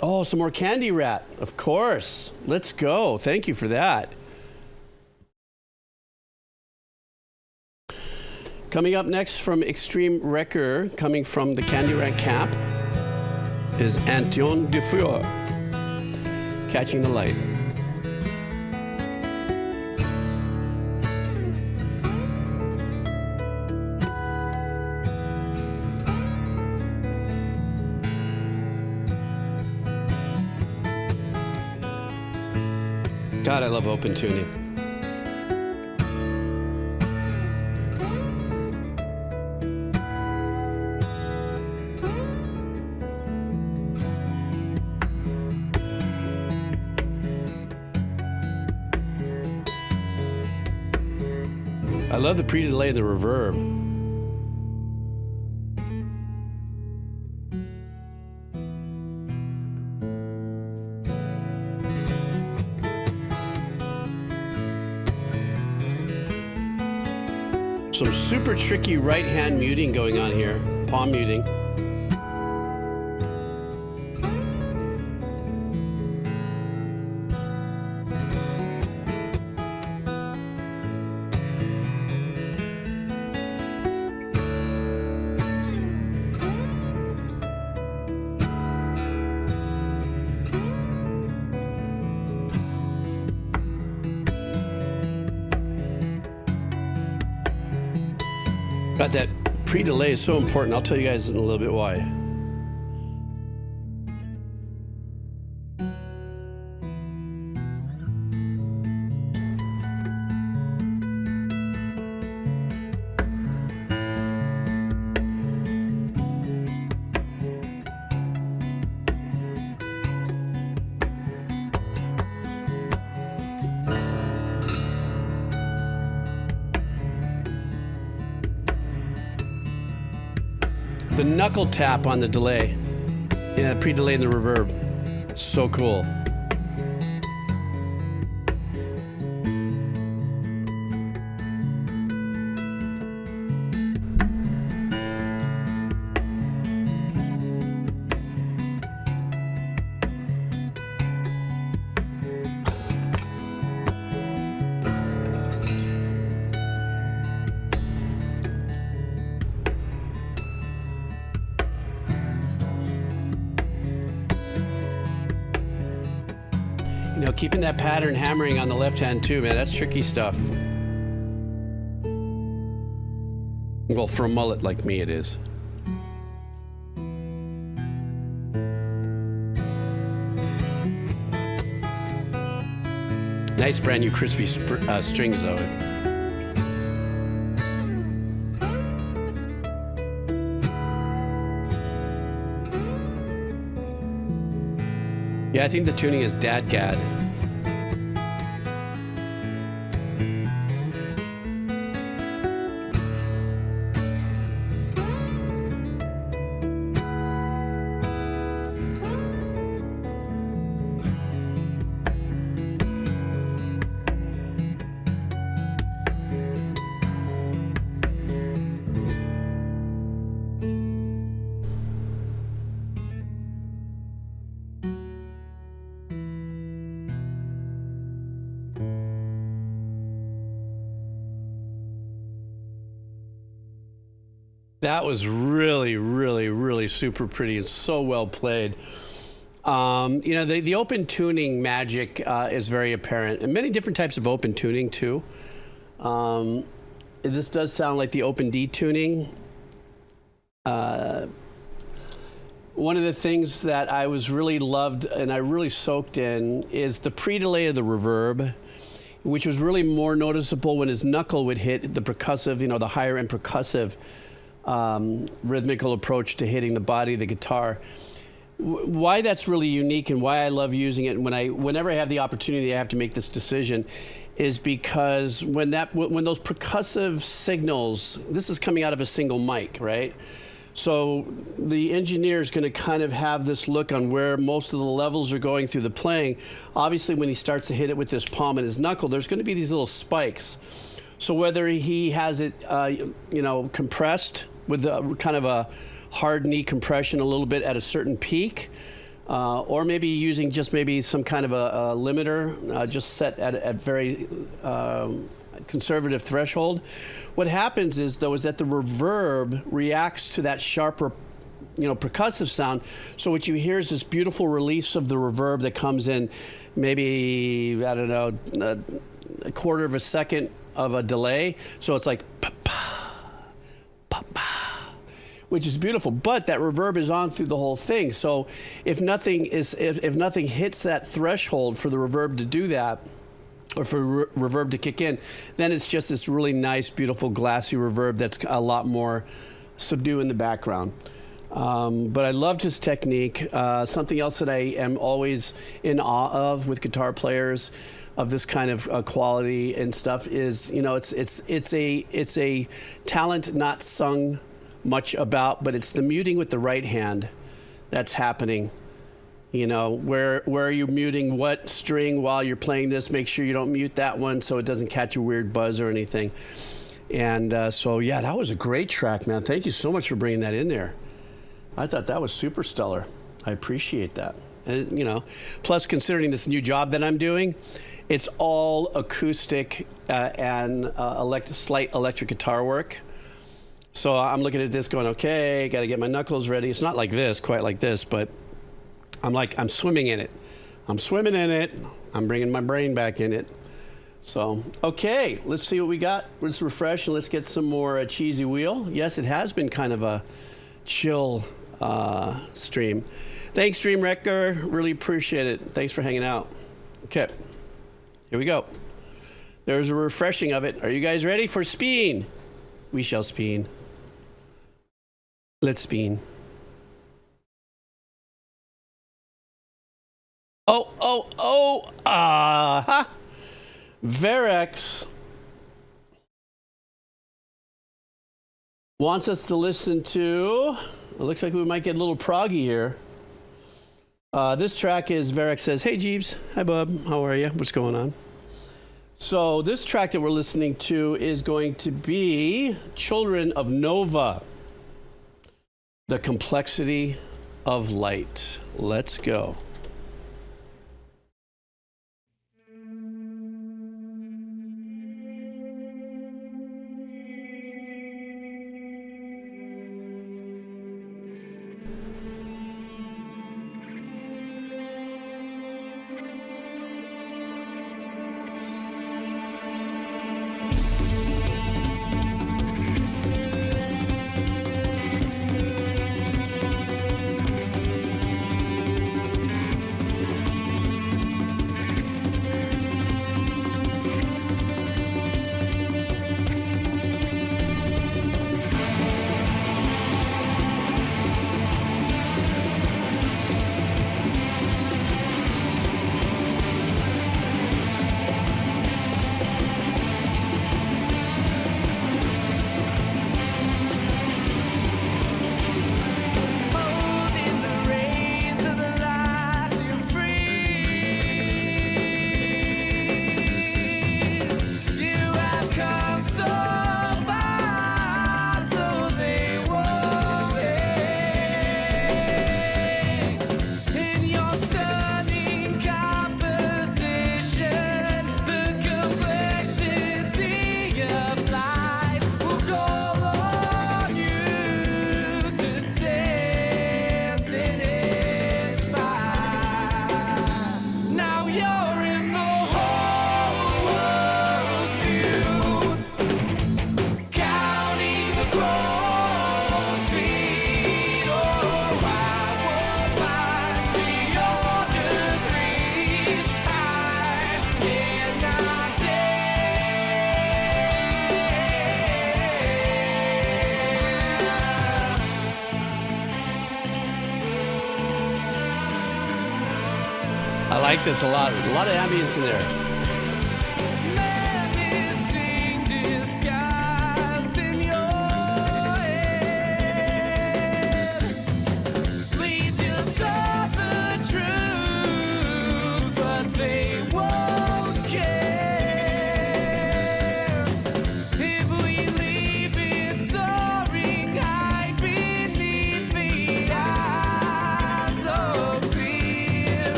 Oh, some more Candy Rat. Of course. Let's go. Thank you for that. Coming up next from Extreme Wrecker, coming from the Candy Rat camp, is Antoine Dufour, Catching the Light. God, I love open tuning. I love the pre-delay and the reverb. Some super tricky right hand muting going on here, palm muting. God, that pre-delay is so important. I'll tell you guys in a little bit why. The knuckle tap on the delay, yeah, pre-delay and the reverb, so cool. You know, keeping that pattern hammering on the left hand too, man, that's tricky stuff. Well, for a mullet like me, it is. Nice brand new crispy strings though. Yeah, I think the tuning is dadgad. That was really, really, really super pretty and so well played. You know, the open tuning magic is very apparent, and many different types of open tuning too. This does sound like the open D tuning. One of the things that I was really loved and I really soaked in is the pre-delay of the reverb, which was really more noticeable when his knuckle would hit the percussive, you know, the higher end percussive rhythmical approach to hitting the body of the guitar. Why that's really unique and why I love using it, and whenever I have the opportunity I have to make this decision, is because when those percussive signals, this is coming out of a single mic, right? So the engineer is going to kind of have this look on where most of the levels are going through the playing. Obviously, when he starts to hit it with his palm and his knuckle, there's going to be these little spikes. So whether he has it, you know, compressed with kind of a hard knee compression a little bit at a certain peak, or maybe using just maybe some kind of a limiter just set at very conservative threshold. What happens is that the reverb reacts to that sharper, you know, percussive sound. So what you hear is this beautiful release of the reverb that comes in maybe, I don't know, a quarter of a second of a delay. So it's like pa-pa, pa-pa, which is beautiful, but that reverb is on through the whole thing. So if nothing hits that threshold for the reverb to do that, or for reverb to kick in, then it's just this really nice, beautiful, glassy reverb that's a lot more subdued in the background. But I loved his technique. Something else that I am always in awe of with guitar players of this kind of quality and stuff is, you know, it's a talent not sung much about, but it's the muting with the right hand that's happening. You know, where are you muting what string while you're playing this? Make sure you don't mute that one so it doesn't catch a weird buzz or anything. And so, yeah, that was a great track, man. Thank you so much for bringing that in there. I thought that was super stellar. I appreciate that. And, you know, plus considering this new job that I'm doing, it's all acoustic and slight electric guitar work. So I'm looking at this going, okay, got to get my knuckles ready. It's not like this, quite like this, but I'm swimming in it. I'm swimming in it. I'm bringing my brain back in it. So, okay, let's see what we got. Let's refresh and let's get some more Cheesy Wheel. Yes, it has been kind of a chill stream. Thanks, Dream Wrecker. Really appreciate it. Thanks for hanging out. Okay, here we go. There's a refreshing of it. Are you guys ready for spin? We shall spin. Let's spin. Aha! Verex wants us to listen to, it looks like we might get a little proggy here. This track is, Verex says, hey Jeeves, hi bub, how are you? What's going on? So this track that we're listening to is going to be Children of Nova, The Complexity of Light. Let's go. I like this a lot of ambience in there.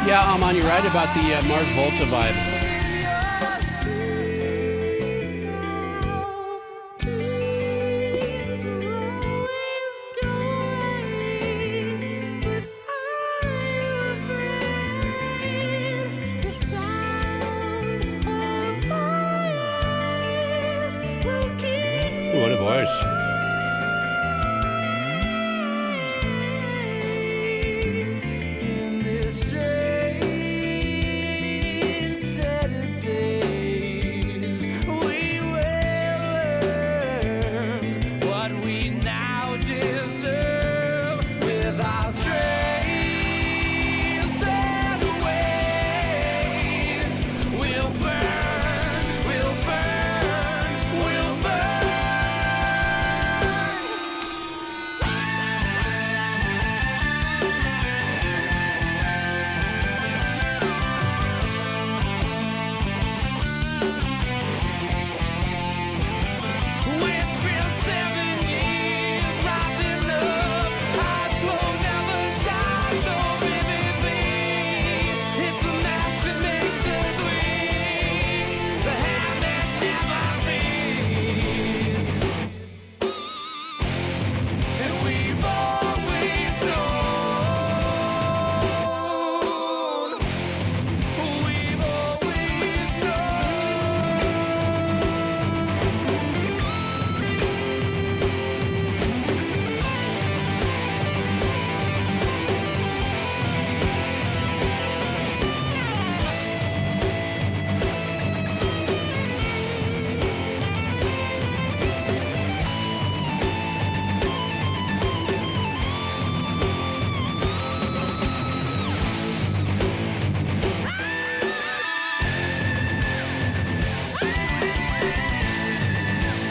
Yeah, Aman, you're right about the Mars Volta vibe. What a voice.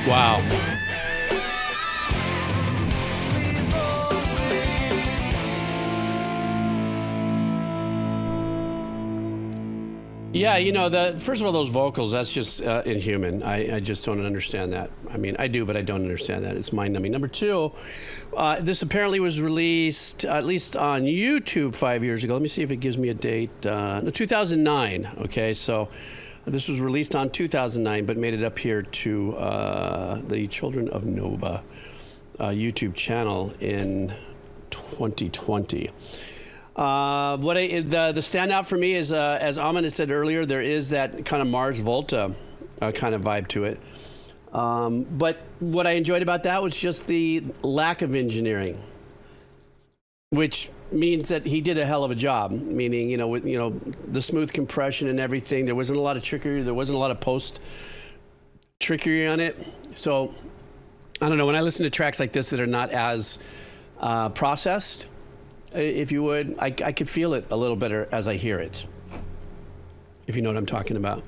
Wow. Yeah, you know, first of all, those vocals, that's just inhuman. I just don't understand that. I mean, I do, but I don't understand that. It's mind-numbing. Number two, this apparently was released, at least on YouTube 5 years ago. Let me see if it gives me a date. No, 2009, okay? So this was released on 2009, but made it up here to the Children of Nova YouTube channel in 2020. The standout for me is, as Aman had said earlier, there is that kind of Mars Volta kind of vibe to it. But what I enjoyed about that was just the lack of engineering, which means that he did a hell of a job. Meaning, with the smooth compression and everything, there wasn't a lot of trickery. There wasn't a lot of post trickery on it. So I don't know. When I listen to tracks like this that are not as processed, if you would, I could feel it a little better as I hear it, if you know what I'm talking about.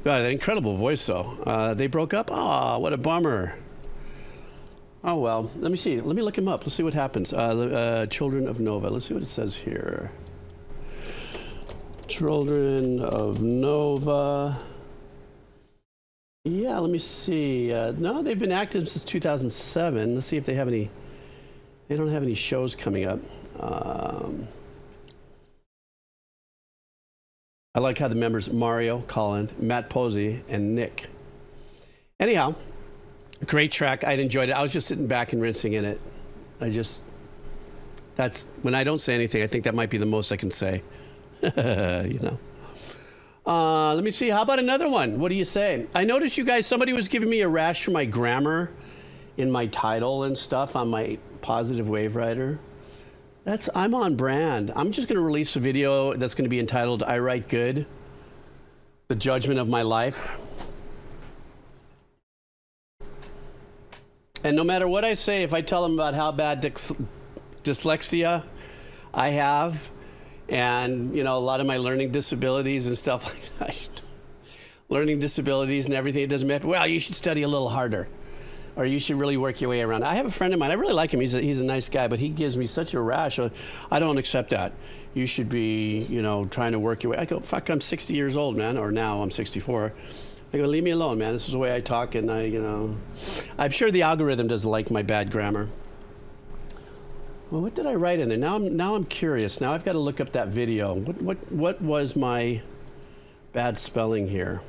God, an incredible voice, though. They broke up? Oh, what a bummer. Oh, well, let me see. Let me look him up. Let's see what happens. Children of Nova. Let's see what it says here. Children of Nova. Yeah, let me see. No, they've been active since 2007. Let's see if they have any. They don't have any shows coming up. I like how the members Mario, Colin, Matt Posey, and Nick. Anyhow, great track. I'd enjoyed it. I was just sitting back and rinsing in it. That's when I don't say anything, I think that might be the most I can say. Let me see. How about another one? What do you say? I noticed you guys, somebody was giving me a rash for my grammar in my title and stuff on my Positive Wave Rider. I'm on brand. I'm just going to release a video that's going to be entitled I Write Good, The Judgment of My Life. And no matter what I say, if I tell them about how bad dyslexia I have, and, a lot of my learning disabilities and stuff like that, learning disabilities and everything, it doesn't matter. Well, you should study a little harder. Or you should really work your way around. I have a friend of mine. I really like him. He's a nice guy, but he gives me such a rash. I don't accept that. You should be, trying to work your way. I go, fuck, I'm 60 years old, man. Or now I'm 64. I go, leave me alone, man. This is the way I talk, and I'm sure the algorithm doesn't like my bad grammar. Well, what did I write in there? Now I'm curious. Now I've got to look up that video. What was my bad spelling here?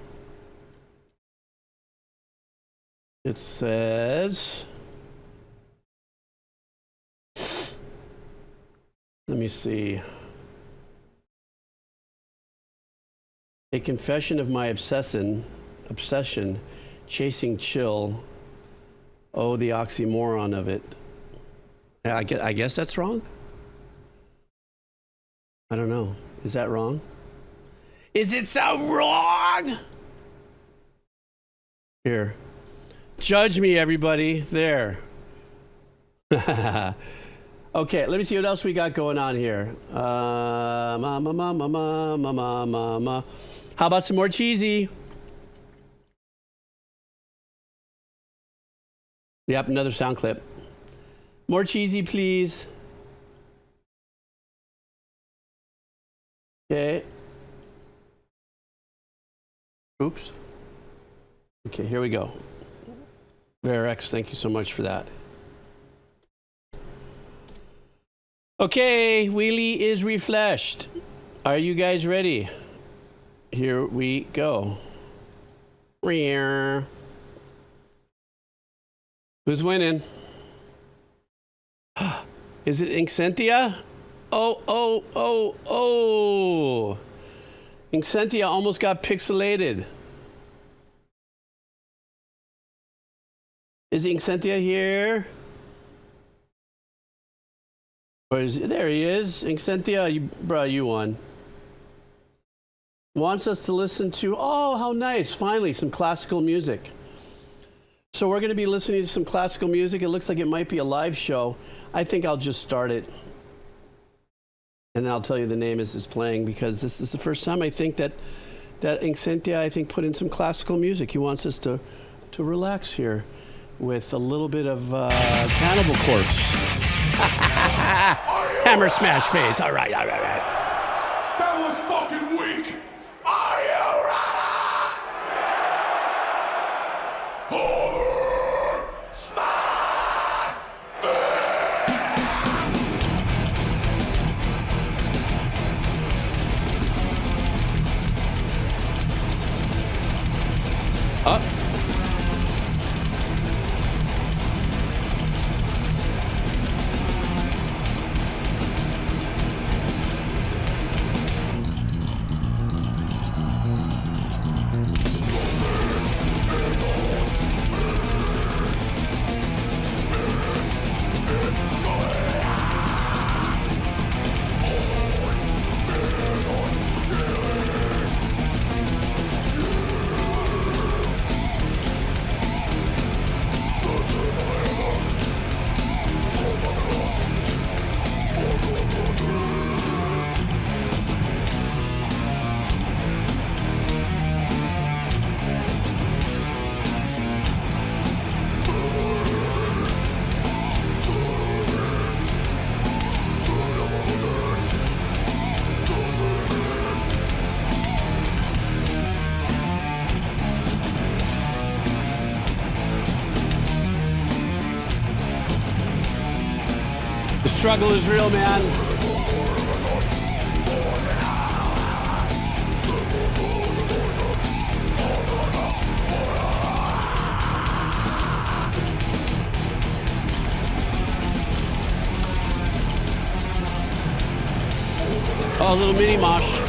It says, let me see. A confession of my obsession, chasing chill. Oh, the oxymoron of it. I guess that's wrong. I don't know. Is that wrong? Is it so wrong? Here. Judge me, everybody. There. Okay, let me see what else we got going on here. How about some more cheesy? Yep, another sound clip. More cheesy, please. Okay. Oops. Okay, here we go. VerX, thank you so much for that. Okay, wheelie is refreshed. Are you guys ready? Here we go. Who's winning? Is it Incentia? Oh. Incentia almost got pixelated. Is Incentia here? Or is there he is. Incentia, you won. Wants us to listen to, oh, how nice. Finally, some classical music. So we're going to be listening to some classical music. It looks like it might be a live show. I think I'll just start it. And then I'll tell you the name as it's playing, because this is the first time I think that Incentia, I think, put in some classical music. He wants us to relax here with a little bit of Cannibal Corpse. Hammer smash face. All right. That was fucking weak. Are you ready? Over, smash, Up. Struggle is real, man. Oh, a little mini mosh.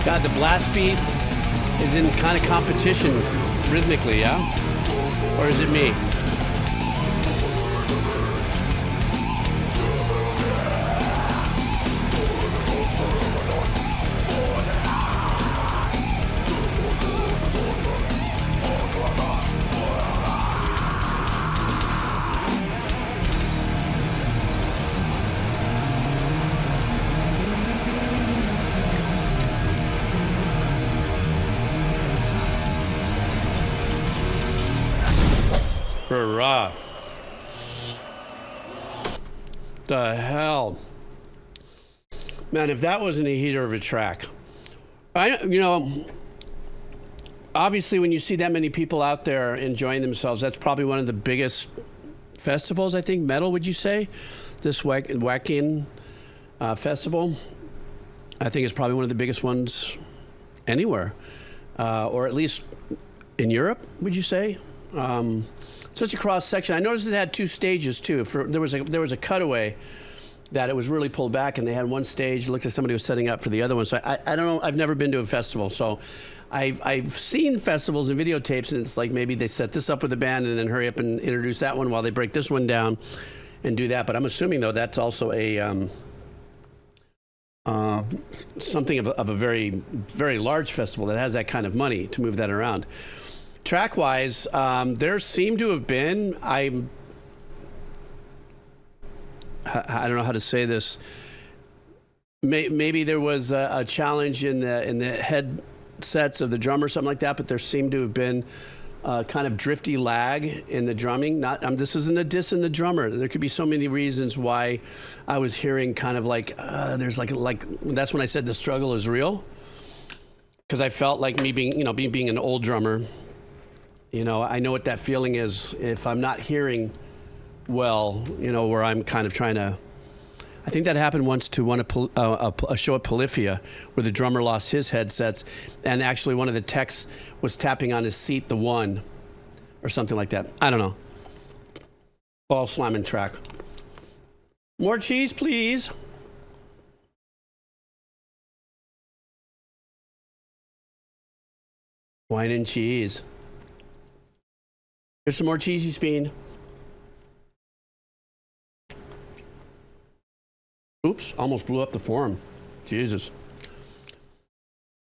God, the blast beat is in kind of competition rhythmically, yeah? Or is it me? Hurrah. The hell. Man, if that wasn't a heater of a track. Obviously when you see that many people out there enjoying themselves, that's probably one of the biggest festivals, I think. Metal, would you say? This Wacken festival, I think it's probably one of the biggest ones anywhere. Or at least in Europe, would you say? Such a cross section. I noticed it had two stages too. There was a cutaway that it was really pulled back, and they had one stage. It looked like somebody was setting up for the other one. So I don't know. I've never been to a festival, so I've seen festivals and videotapes, and it's like maybe they set this up with the band and then hurry up and introduce that one while they break this one down and do that. But I'm assuming though that's also a something of a very, very large festival that has that kind of money to move that around. Track-wise, there seem to have been, I don't know how to say this. Maybe there was a challenge in the headsets of the drummer or something like that, but there seemed to have been kind of drifty lag in the drumming. This isn't a diss in the drummer. There could be so many reasons why I was hearing kind of like, there's like that's when I said the struggle is real. Because I felt like me being an old drummer, I know what that feeling is if I'm not hearing well, where I'm kind of trying to. I think that happened once to a show at Polyphia where the drummer lost his headsets, and actually one of the techs was tapping on his seat, the one, or something like that. I don't know. Ball slamming track. More cheese, please. Wine and cheese. Here's some more cheesy speen. Oops, almost blew up the forum. Jesus.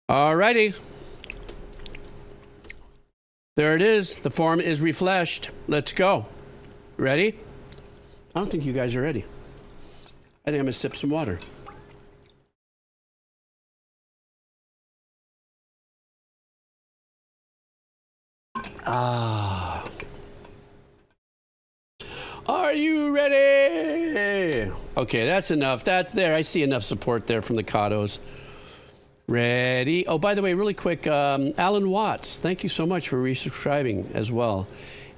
All righty. There it is. The forum is refreshed. Let's go. Ready? I don't think you guys are ready. I think I'm gonna sip some water. Are you ready? Okay, that's enough. That's there. I see enough support there from the Cados. Ready? Oh, by the way, really quick, Alan Watts, thank you so much for resubscribing as well.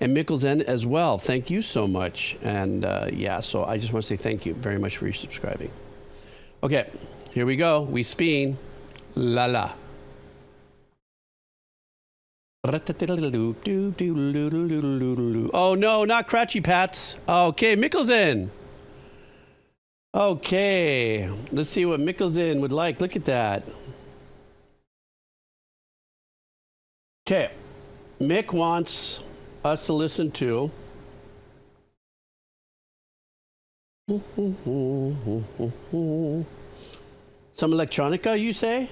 And Mickelsen as well, thank you so much. And so I just want to say thank you very much for resubscribing. Okay, here we go. We spin. La la. Oh no, not Cratchy Pats. Okay, Mickelsen. Okay, let's see what Mickelsen would like. Look at that. Okay, Mick wants us to listen to some electronica, you say?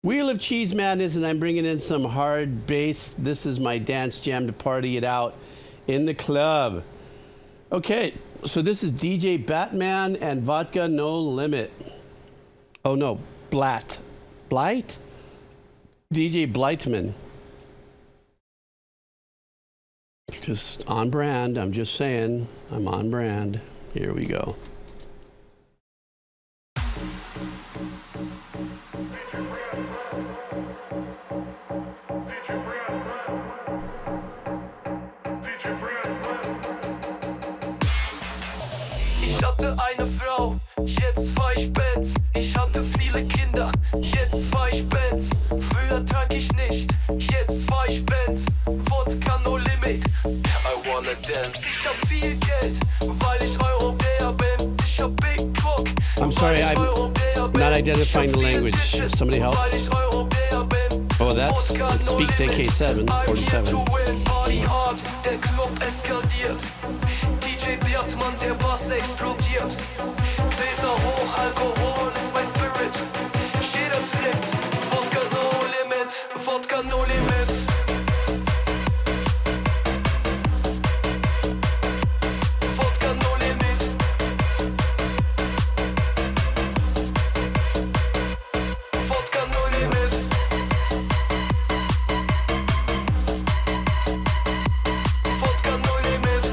Wheel of Cheese Madness, and I'm bringing in some hard bass. This is my dance jam to party it out in the club. Okay, so this is DJ Batman and Vodka No Limit. Oh no, Blight? DJ Blyatman. Just on brand, I'm just saying, I'm on brand. Here we go. Ich hatte eine Frau, jetzt fahr ich Benz. Ich hatte viele Kinder, jetzt fahr ich Benz. Früher trank ich nicht, jetzt fahr ich Benz. Vodka no limit, I wanna dance. Ich hab viel Geld, weil ich Europäer bin. Ich hab Big Book, I'm sorry, I'm not not identifying the language. Somebody help. Weil ich Europäer bin. Oh, that's Vodka, it no speaks limit. AK7, I'm 47. here to win. Party hard, der Club eskaliert. DJ Blyatman, der Bass explodiert. Gläser hoch, Alkohol ist mein Spirit. Jeder trippt. Vodka no limit. Vodka no limit. Vodka no limit. Vodka no limit. Vodka no limit.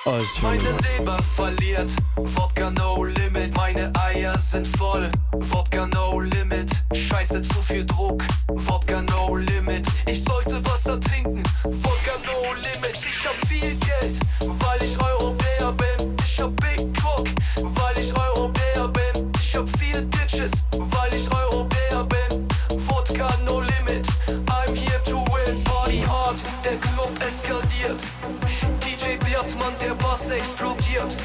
Oh, it's Meine turning on. Leber verliert. Vodka no limit. Meine Eier sind voll. Vodka no limit. Scheiße, zu viel Druck. Vodka no limit. Ich sollte Wasser trinken. Vodka no limit. Ich hab viel Geld, weil ich Europäer bin. Ich hab Big Cock, weil ich Europäer bin. Ich hab viel Bitches, weil ich Europäer bin. Vodka no limit. I'm here to win. Party hard, der Club eskaliert. DJ Blyatman, der Bass explodiert.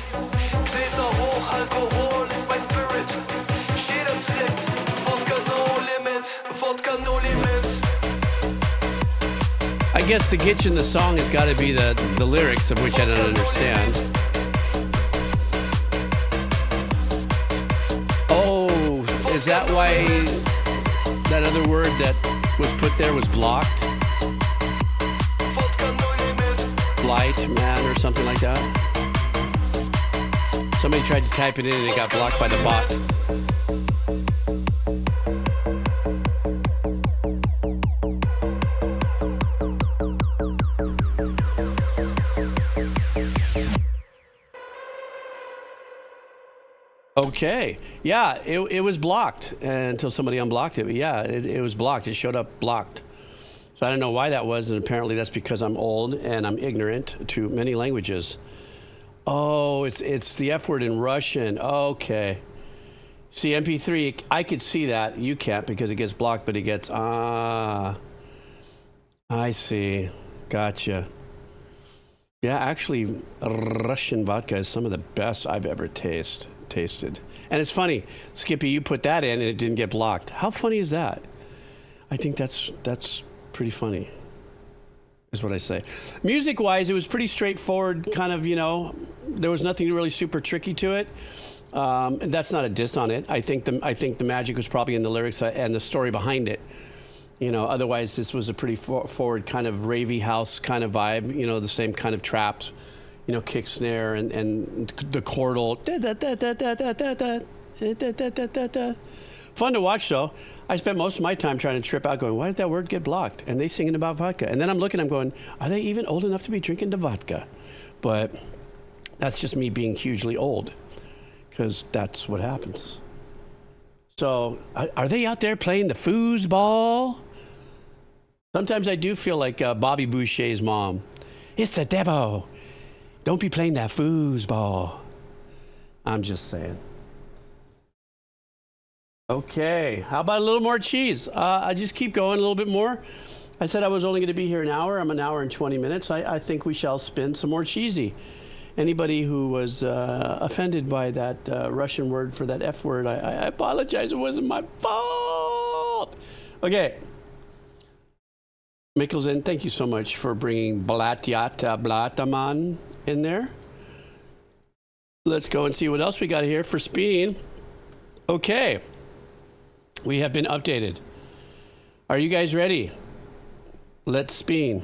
Gläser hoch, Alkohol ist mein Spirit. Jeder trippt. Vodka no limit. Vodka no limit. I guess the glitch in the song has got to be the lyrics, of which I don't understand. Oh, is that why that other word that was put there was blocked? Vodka no limit. Blyatman or something like that? Somebody tried to type it in and it got blocked by the bot. Okay. Yeah, it was blocked until somebody unblocked it. But yeah, it was blocked. It showed up blocked. So I don't know why that was, and apparently that's because I'm old and I'm ignorant to many languages. Oh, it's the F word in Russian. Okay. See, MP3, I could see that. You can't because it gets blocked, but it gets, I see. Gotcha. Yeah, actually, Russian vodka is some of the best I've ever tasted. And it's funny, Skippy, you put that in and it didn't get blocked. How funny is that? I think that's pretty funny, is what I say. Music-wise, it was pretty straightforward, kind of, there was nothing really super tricky to it. And that's not a diss on it. I think the magic was probably in the lyrics and the story behind it. Otherwise this was a pretty forward kind of ravey house kind of vibe, the same kind of traps, kick snare and the chordal. Fun to watch though. I spent most of my time trying to trip out going, why did that word get blocked? And they singing about vodka. And then I'm looking, I'm going, are they even old enough to be drinking the vodka? But that's just me being hugely old, because that's what happens. So are they out there playing the foosball? Sometimes I do feel like Bobby Boucher's mom. It's the devil. Don't be playing that foosball. I'm just saying. Okay, how about a little more cheese? I just keep going a little bit more. I said I was only going to be here an hour. I'm an hour and 20 minutes. I think we shall spin some more cheesy. Anybody who was offended by that Russian word for that F word, I apologize. It wasn't my fault. Okay. Mikkelsen, thank you so much for bringing Blyatman in there. Let's go and see what else we got here for Speen. Okay. We have been updated. Are you guys ready? Let's Speen.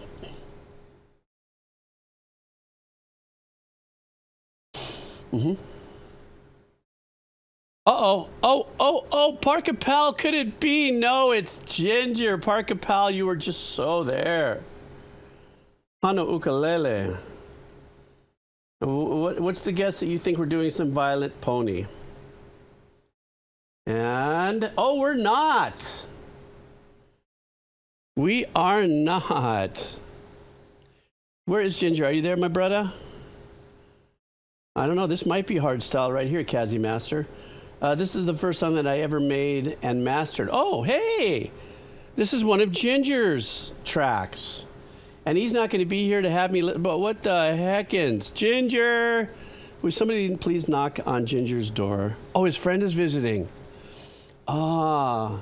Mm-hmm. Uh-oh. Oh, Parker Pal, could it be? No, it's Ginger. Parker Pal, you were just so there. Hano ukulele. What's the guess that you think we're doing some Violet Pony? And, oh, we're not. We are not. Where is Ginger? Are you there, my brother? I don't know. This might be hardstyle right here, Kazi Master. This is the first song that I ever made and mastered. Oh, hey! This is one of Ginger's tracks. And he's not going to be here to have me... But what the heckins? Ginger! Would somebody please knock on Ginger's door? Oh, his friend is visiting. Ah.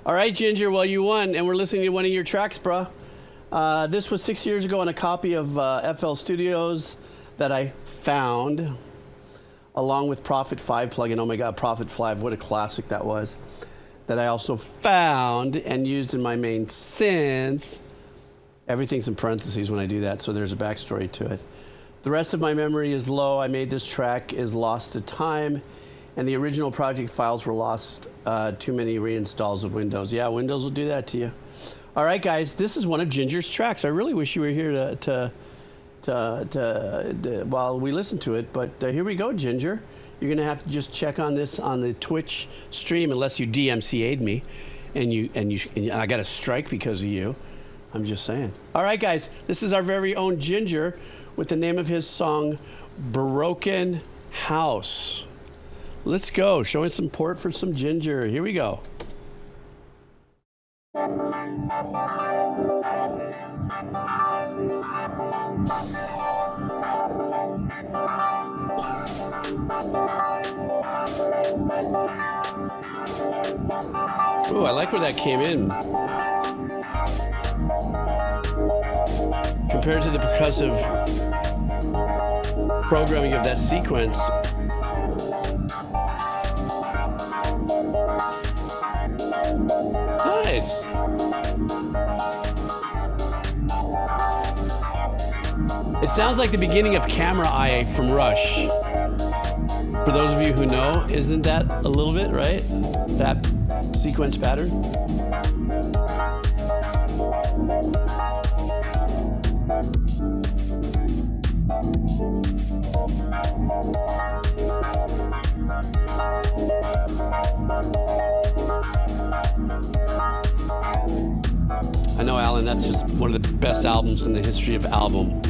All right, Ginger, well, you won, and we're listening to one of your tracks, bruh. This was 6 years ago on a copy of FL Studios that I found, along with Prophet 5 plugin. Oh my God, Prophet 5, what a classic that was. That I also found and used in my main synth. Everything's in parentheses when I do that, so there's a backstory to it. The rest of my memory is low. I made this track is lost to time, and the original project files were lost. Too many reinstalls of Windows. Yeah, Windows will do that to you. All right, guys, this is one of Ginger's tracks. I really wish you were here while we listen to it, but here we go, Ginger. You're gonna have to just check on this on the Twitch stream, unless you DMCA'd me, and I got a strike because of you. I'm just saying. All right, guys, this is our very own Ginger with the name of his song, Broken House. Let's go, showing support for some Ginger. Here we go. Ooh, I like where that came in. Compared to the percussive programming of that sequence. Nice. It sounds like the beginning of Camera Eye from Rush. For those of you who know, isn't that a little bit, right? That sequence pattern? I know, Alan, that's just one of the best albums in the history of album.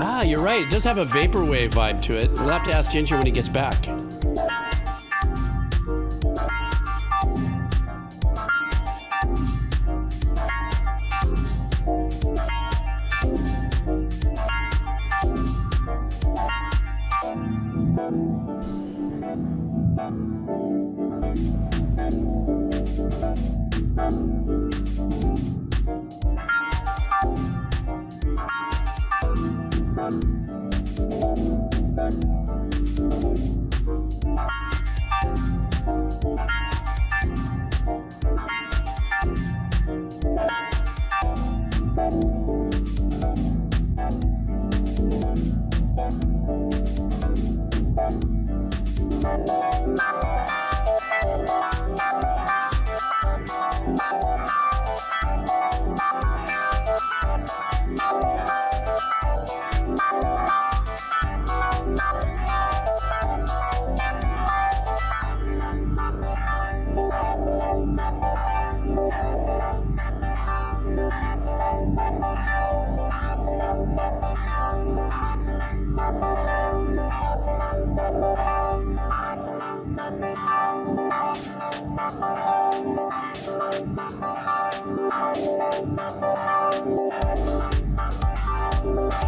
Ah, you're right. It does have a vaporwave vibe to it. We'll have to ask Ginger when he gets back.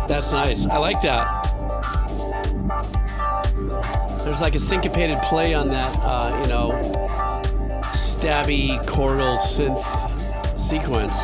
That's nice. I like that. There's like a syncopated play on that, stabby chordal synth sequence.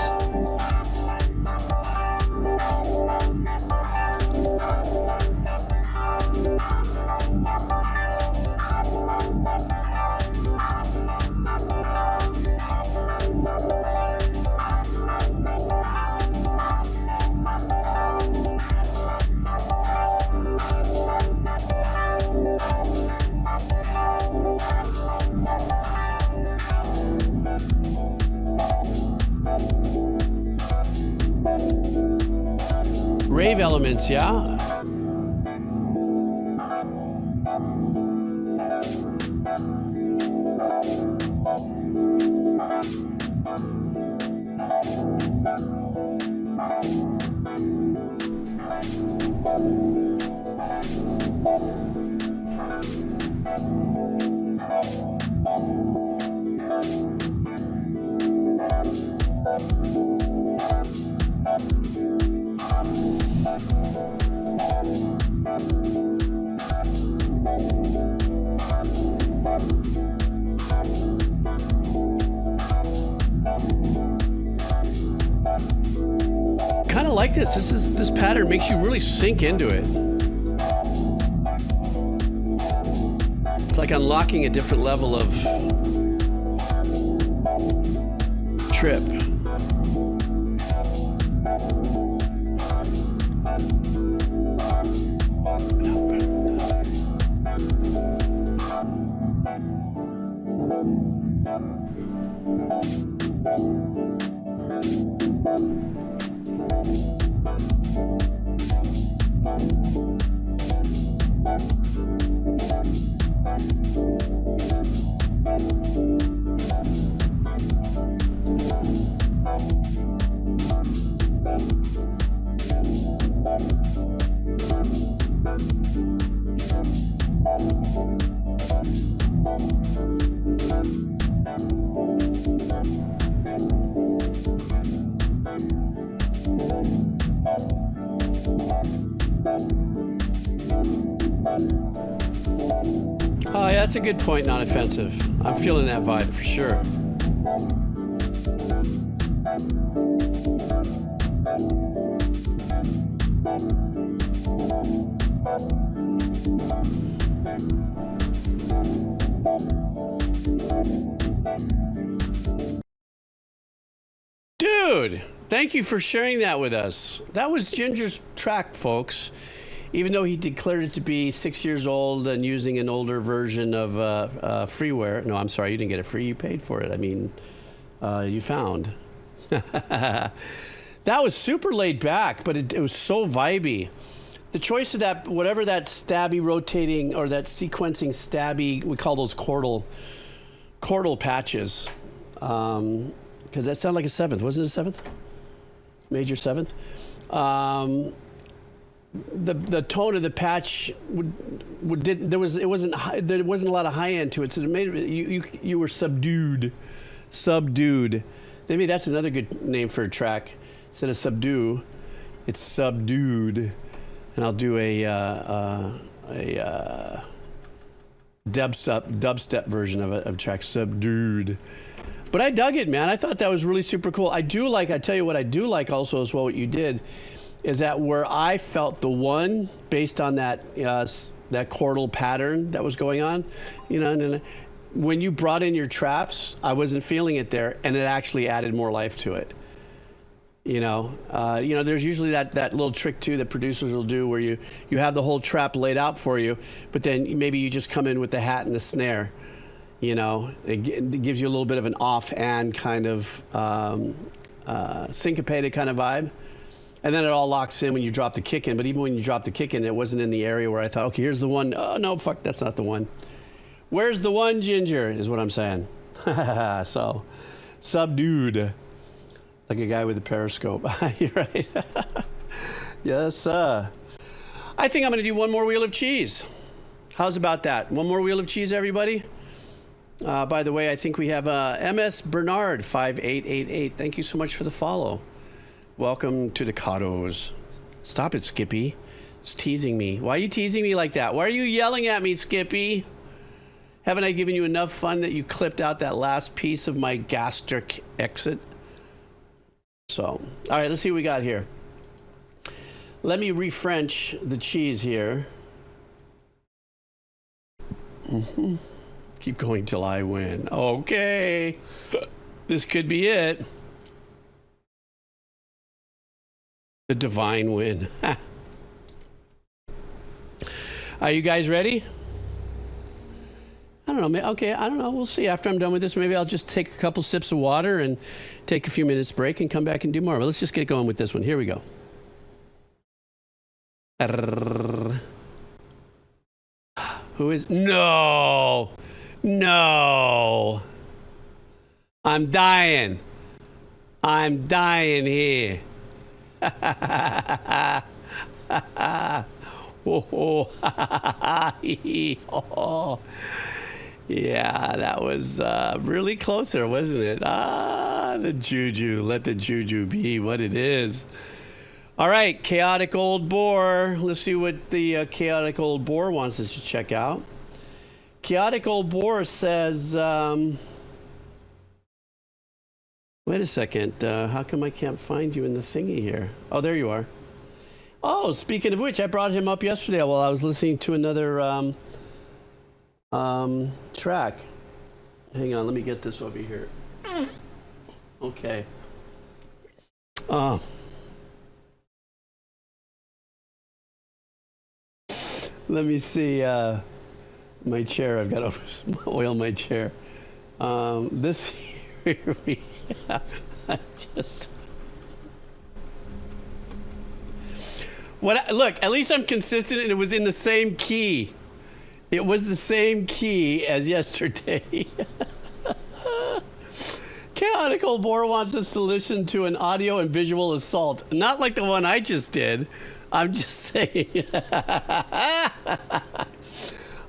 Rave elements, yeah? like this. This pattern makes you really sink into it. It's like unlocking a different level of trip. Oh, yeah, that's a good point, not offensive. I'm feeling that vibe for sure. Dude, thank you for sharing that with us. That was Ginger's track, folks. Even though he declared it to be 6 years old and using an older version of freeware. No, I'm sorry, you didn't get it free. You paid for it. I mean, you found. That was super laid back, but it was so vibey. The choice of that, whatever that stabby rotating or that sequencing stabby, we call those chordal patches. Because that sounded like a seventh. Wasn't it a seventh? Major seventh? The tone of the patch there wasn't a lot of high end to it, so it made you were subdued. Maybe that's another good name for a track. Instead of subdue, it's subdued, and I'll do a dubstep version of a track, subdued. But I dug it, man. I thought that was really super cool. I tell you what I do like also as well, what you did, is that where I felt the one based on that chordal pattern that was going on, and when you brought in your traps, I wasn't feeling it there, and it actually added more life to it. There's usually that little trick too that producers will do where you have the whole trap laid out for you, but then maybe you just come in with the hat and the snare. It gives you a little bit of an off-and kind of syncopated kind of vibe. And then it all locks in when you drop the kick in. But even when you drop the kick in, it wasn't in the area where I thought, okay, here's the one. Oh, no, fuck, that's not the one. Where's the one, Ginger, is what I'm saying. So, subdued. Like a guy with a periscope. You're right. Yes, I think I'm going to do one more wheel of cheese. How's about that? One more wheel of cheese, everybody? By the way, I think we have MS Bernard 5888. Thank you so much for the follow. Welcome to the Cados. Stop it, Skippy. It's teasing me. Why are you teasing me like that? Why are you yelling at me, Skippy? Haven't I given you enough fun that you clipped out that last piece of my gastric exit? So, all right, let's see what we got here. Let me re-French the cheese here. Keep going till I win. Okay. This could be it. The divine win. Are you guys ready? I don't know. Okay, I don't know. We'll see. After I'm done with this, maybe I'll just take a couple sips of water and take a few minutes break and come back and do more. But let's just get going with this one. Here we go. Who is? No. I'm dying. Here. Yeah, that was really close there, wasn't it? The juju. Let the juju be what it is. All right, chaotic old boar. Let's see what the chaotic old boar wants us to check out. Chaotic old boar says, Wait a second. How come I can't find you in the thingy here? Oh, there you are. Oh, speaking of which, I brought him up yesterday while I was listening to another track. Hang on, let me get this over here. Okay. Let me see my chair. I've got to oil my chair. This here we have. Look, at least I'm consistent, and it was in the same key. It was the same key as yesterday. Chaotic Old Boar wants us to listen to an audio and visual assault. Not like the one I just did. I'm just saying.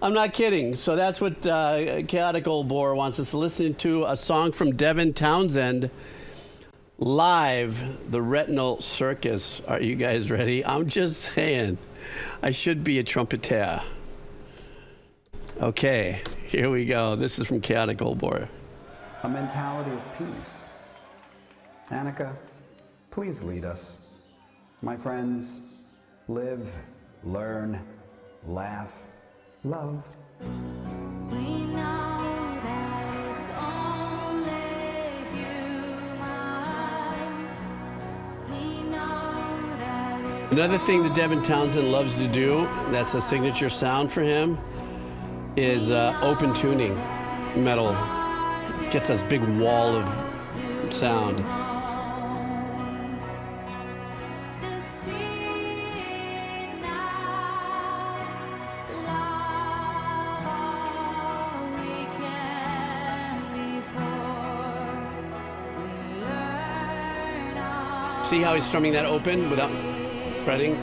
I'm not kidding. So that's what Chaotic Old Boar wants us to listen to, a song from Devin Townsend, live, The Retinal Circus. Are you guys ready? I'm just saying. I should be a trumpeter. Okay, here we go. This is from Chaotic Old Boar. A mentality of peace. Annika, please lead us. My friends, live, learn, laugh, love. We know that it's only human. We know that it's Another thing that Devin Townsend loves to do, that's a signature sound for him, is open tuning metal. Gets this big wall of sound. to see it now. Love all we can before we learn all. See how he's strumming that open without fretting?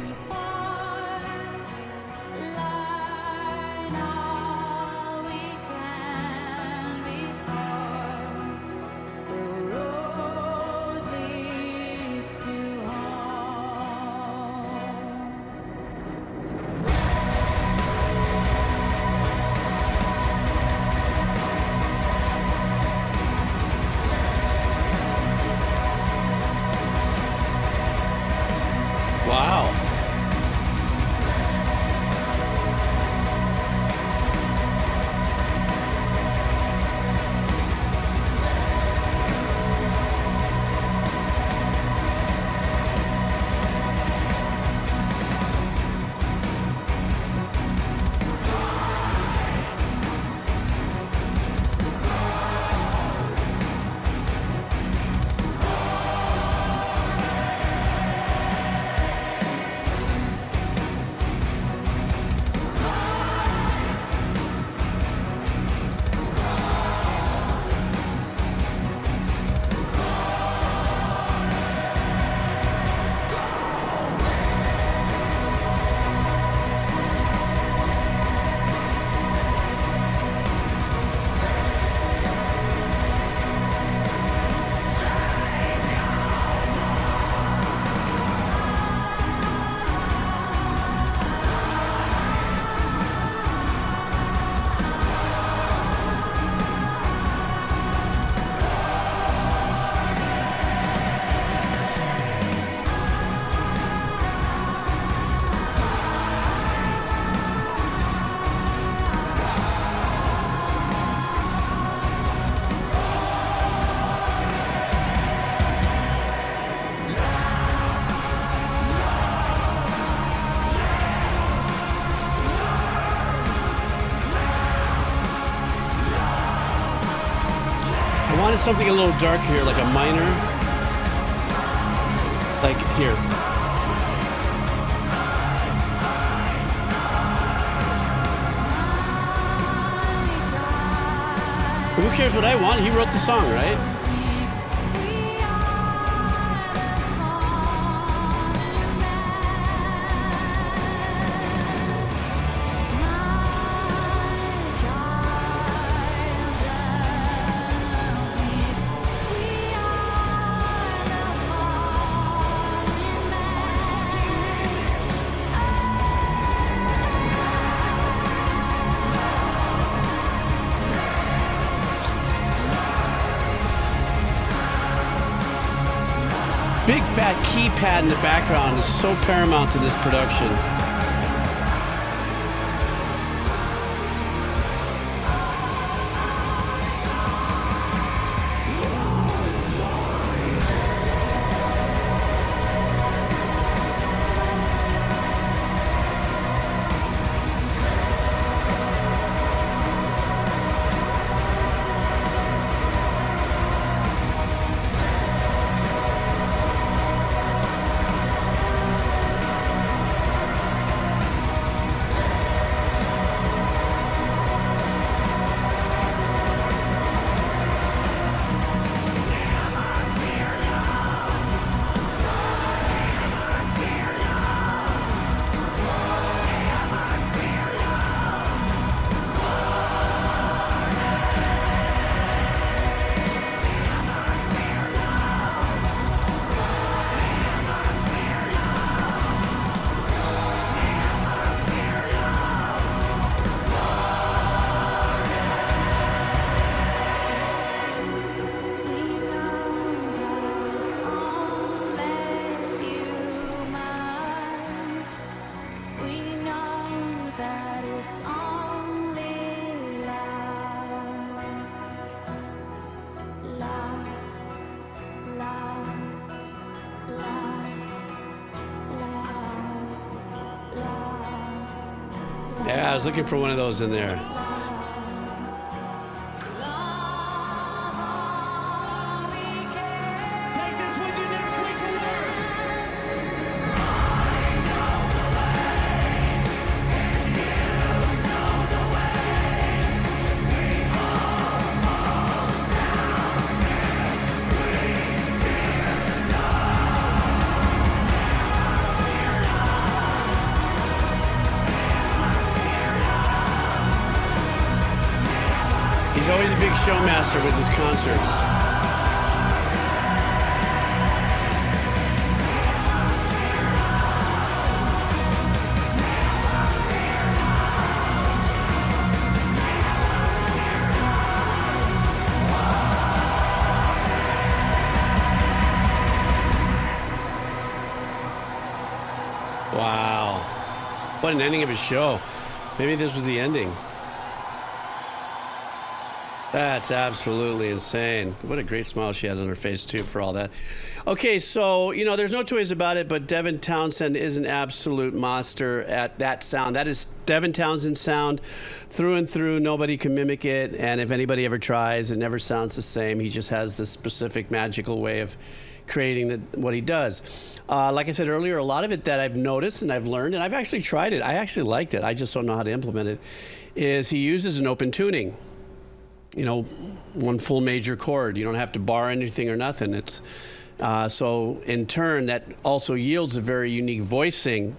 Wow. I wanted something a little dark here, like a minor. Like here. Who cares what I want? He wrote the song, right? big fat keypad in the background is so paramount to this production. Yeah, I was looking for one of those in there. He's always a big showmaster with his concerts. Wow. What an ending of a show. Maybe this was the ending. That's absolutely insane. What a great smile she has on her face, too, for all that. Okay, so, you know, there's no two ways about it, but Devin Townsend is an absolute monster at that sound. That is Devin Townsend's sound through and through. Nobody can mimic it, and if anybody ever tries, it never sounds the same. He just has this specific magical way of creating what he does. Like I said earlier, a lot of it that I've noticed and I've learned, and I've actually tried it, I actually liked it, I just don't know how to implement it, is he uses an open tuning. You know, one full major chord. You don't have to bar anything or nothing. It's so in turn that also yields a very unique voicing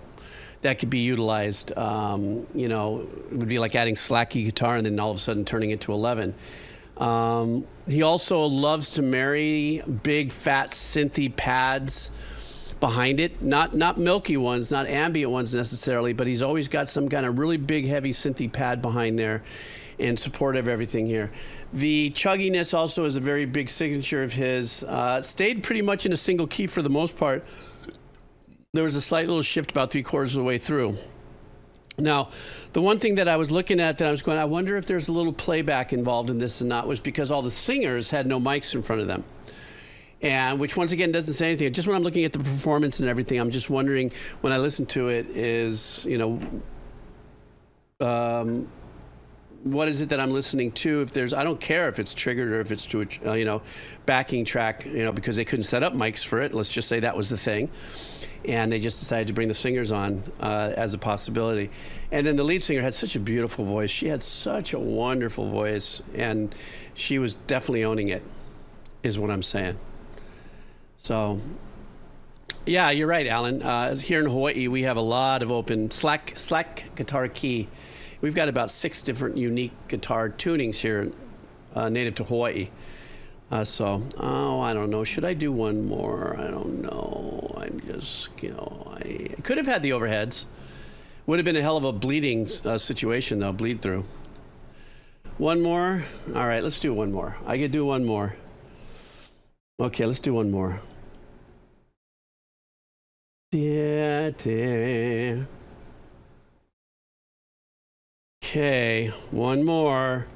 that could be utilized. You know, it would be like adding slacky guitar and then all of a sudden turning it to 11. He also loves to marry big fat synthy pads behind it, not milky ones, not ambient ones necessarily, but he's always got some kind of really big heavy synthy pad behind there in support of everything here. The chugginess also is a very big signature of his. Stayed pretty much in a single key for the most part. There was a slight little shift about 3/4 of the way through. Now, the one thing that I was looking at that I was going, I wonder if there's a little playback involved in this and not, was because all the singers had no mics in front of them. And which once again doesn't say anything. Just when I'm looking at the performance and everything, I'm just wondering when I listen to it is, you know, what is it that I'm listening to? If there's, I don't care if it's triggered or if it's to a, you know, backing track, you know, because they couldn't set up mics for it. Let's just say that was the thing. And they just decided to bring the singers on as a possibility. And then the lead singer had such a beautiful voice. She had such a wonderful voice, and she was definitely owning it, is what I'm saying. So, yeah, you're right, Alan. Here in Hawaii, we have a lot of open slack guitar key. We've got about 6 different unique guitar tunings here, native to Hawaii. So, I don't know. Should I do one more? I don't know. I'm just, you know, I could have had the overheads. Would have been a hell of a bleeding situation, though, bleed through. One more? All right, let's do one more. I could do one more. Okay, let's do one more. latte. Okay, one more.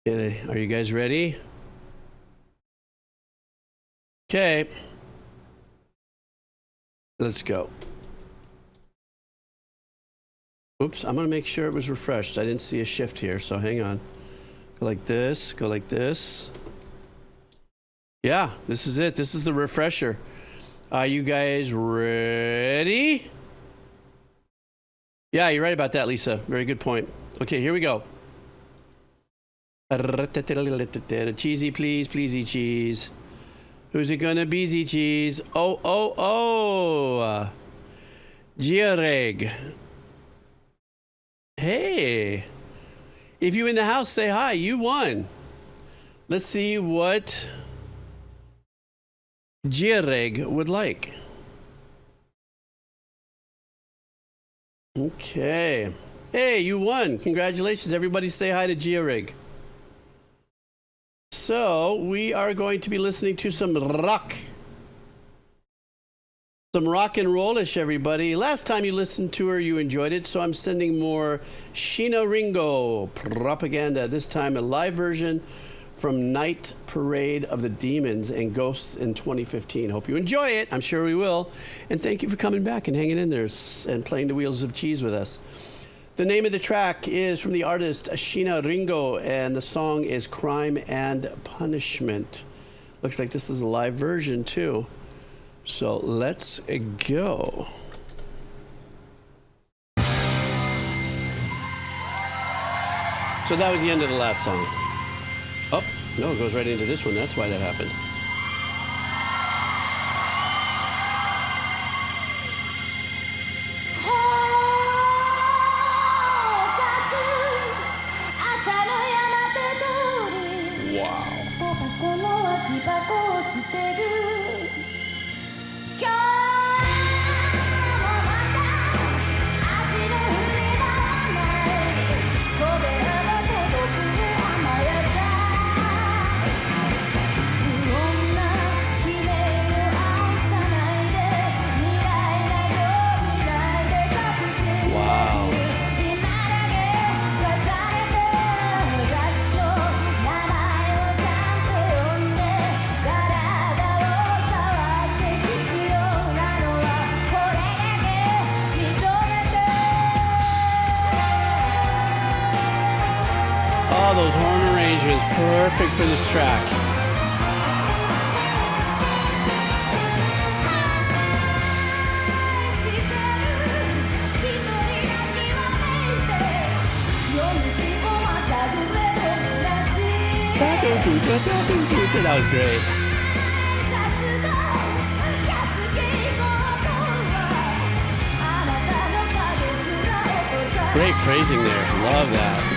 Okay, are you guys ready? Okay. Let's go. Oops, I'm gonna make sure it was refreshed. I didn't see a shift here, so hang on. Go like this, go like this. Yeah, this is it. This is the refresher. Are you guys ready? Yeah, you're right about that, Lisa. Very good point. Okay, here we go. Cheesy, please, pleasey cheese. Who's it gonna be, Z cheese? Oh. Giareg. Hey. If you in the house, say hi. You won. Let's see what Giareg would like. Okay. Hey, you won. Congratulations. Everybody say hi to Giareg. So we are going to be listening to some rock. Some rock and rollish, everybody. Last time you listened to her, you enjoyed it. So I'm sending more Sheena Ringo propaganda. This time a live version from Night Parade of the Demons and Ghosts in 2015. Hope you enjoy it. I'm sure we will. And thank you for coming back and hanging in there and playing the Wheels of Cheese with us. The name of the track is from the artist Sheena Ringo, and the song is Crime and Punishment. Looks like this is a live version too. So let's go. So that was the end of the last song. Oh, no, it goes right into this one. That's why that happened. Those horn arrangements, perfect for this track. That was great. Great phrasing there. Love that.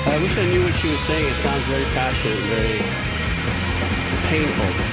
I wish I knew what she was saying. It sounds very passionate, very painful.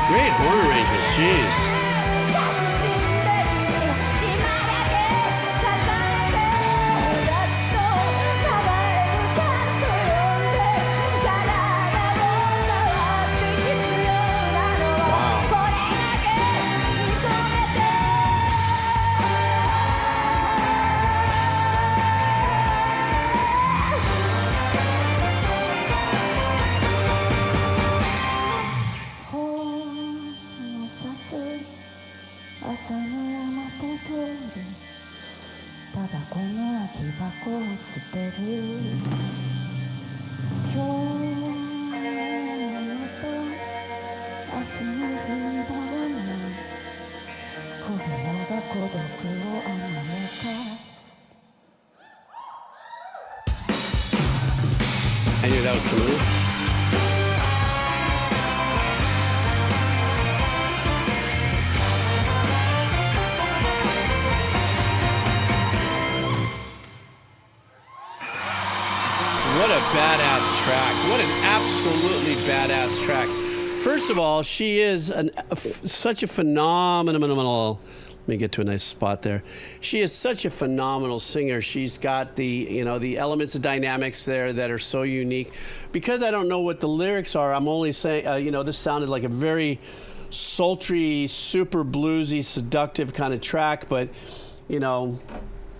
Great horn arrangements, jeez. 「今だけ重ねてラスト名前をちゃんと呼んで体を触って必要なのはこれだけ認めて」本を刺す朝の山手通りタバコの空き箱を捨てる今日のと明日の日にばらない子供が孤独を甘やかす I knew that was Kuma. What a badass track. What an absolutely badass track. First of all, she is such a phenomenal, let me get to a nice spot there. She is such a phenomenal singer. She's got the elements of dynamics there that are so unique. Because I don't know what the lyrics are, I'm only saying, this sounded like a very sultry, super bluesy, seductive kind of track, but,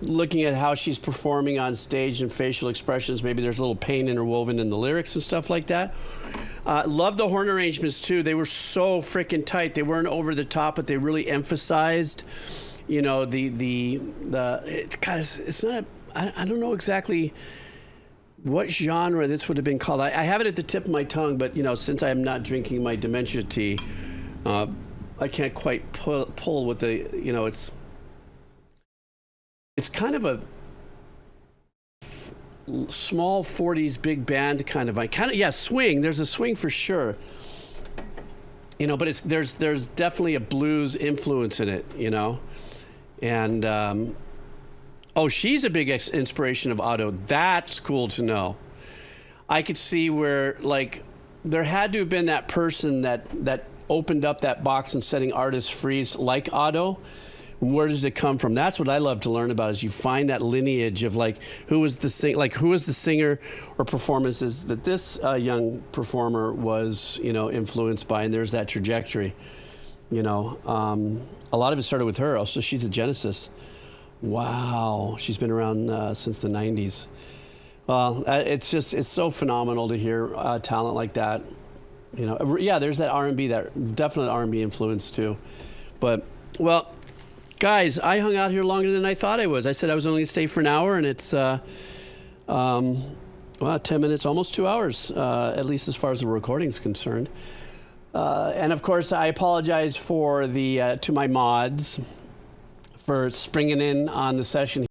looking at how she's performing on stage and facial expressions, maybe there's a little pain interwoven in the lyrics and stuff like that. Love the horn arrangements too. They were so freaking tight. They weren't over the top, but they really emphasized, God, it's not. I don't know exactly what genre this would have been called. I have it at the tip of my tongue, but since I am not drinking my dementia tea, I can't quite pull with the. It's kind of a small 40s big band kind of swing. There's a swing for sure. But there's definitely a blues influence in it, And she's a big inspiration of Otto. That's cool to know. I could see where there had to have been that person that opened up that box and setting artists free like Otto. Where does it come from? That's what I love to learn about. Is you find that lineage of who was the singer or performances that this young performer was influenced by, and there's that trajectory. A lot of it started with her. Also, she's a genesis. Wow, she's been around since the '90s. Well, it's so phenomenal to hear talent like that. There's that R&B, that definite R&B influence too. But guys, I hung out here longer than I thought I was. I said I was only going to stay for an hour, and it's 10 minutes, almost 2 hours, at least as far as the recording's concerned. And of course, I apologize to my mods for springing in on the session.